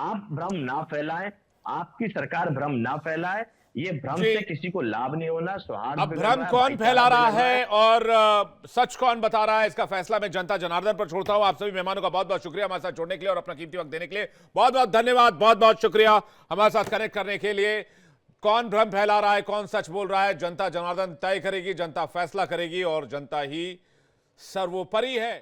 Speaker 8: आप भ्रम ना फैलाएं, आपकी सरकार भ्रम ना फैलाए, ये भ्रम से किसी को लाभ नहीं होना।
Speaker 1: अब भ्रम कौन फैला रहा है और सच कौन बता रहा है, इसका फैसला मैं जनता जनार्दन पर छोड़ता हूं। आप सभी मेहमानों का बहुत बहुत शुक्रिया हमारे साथ जुड़ने के लिए और अपना कीमती वक्त देने के लिए। बहुत बहुत धन्यवाद, बहुत बहुत शुक्रिया हमारे साथ कनेक्ट करने के लिए। कौन भ्रम फैला रहा है, कौन सच बोल रहा है, जनता जनार्दन तय करेगी, जनता फैसला करेगी और जनता ही सर्वोपरि है।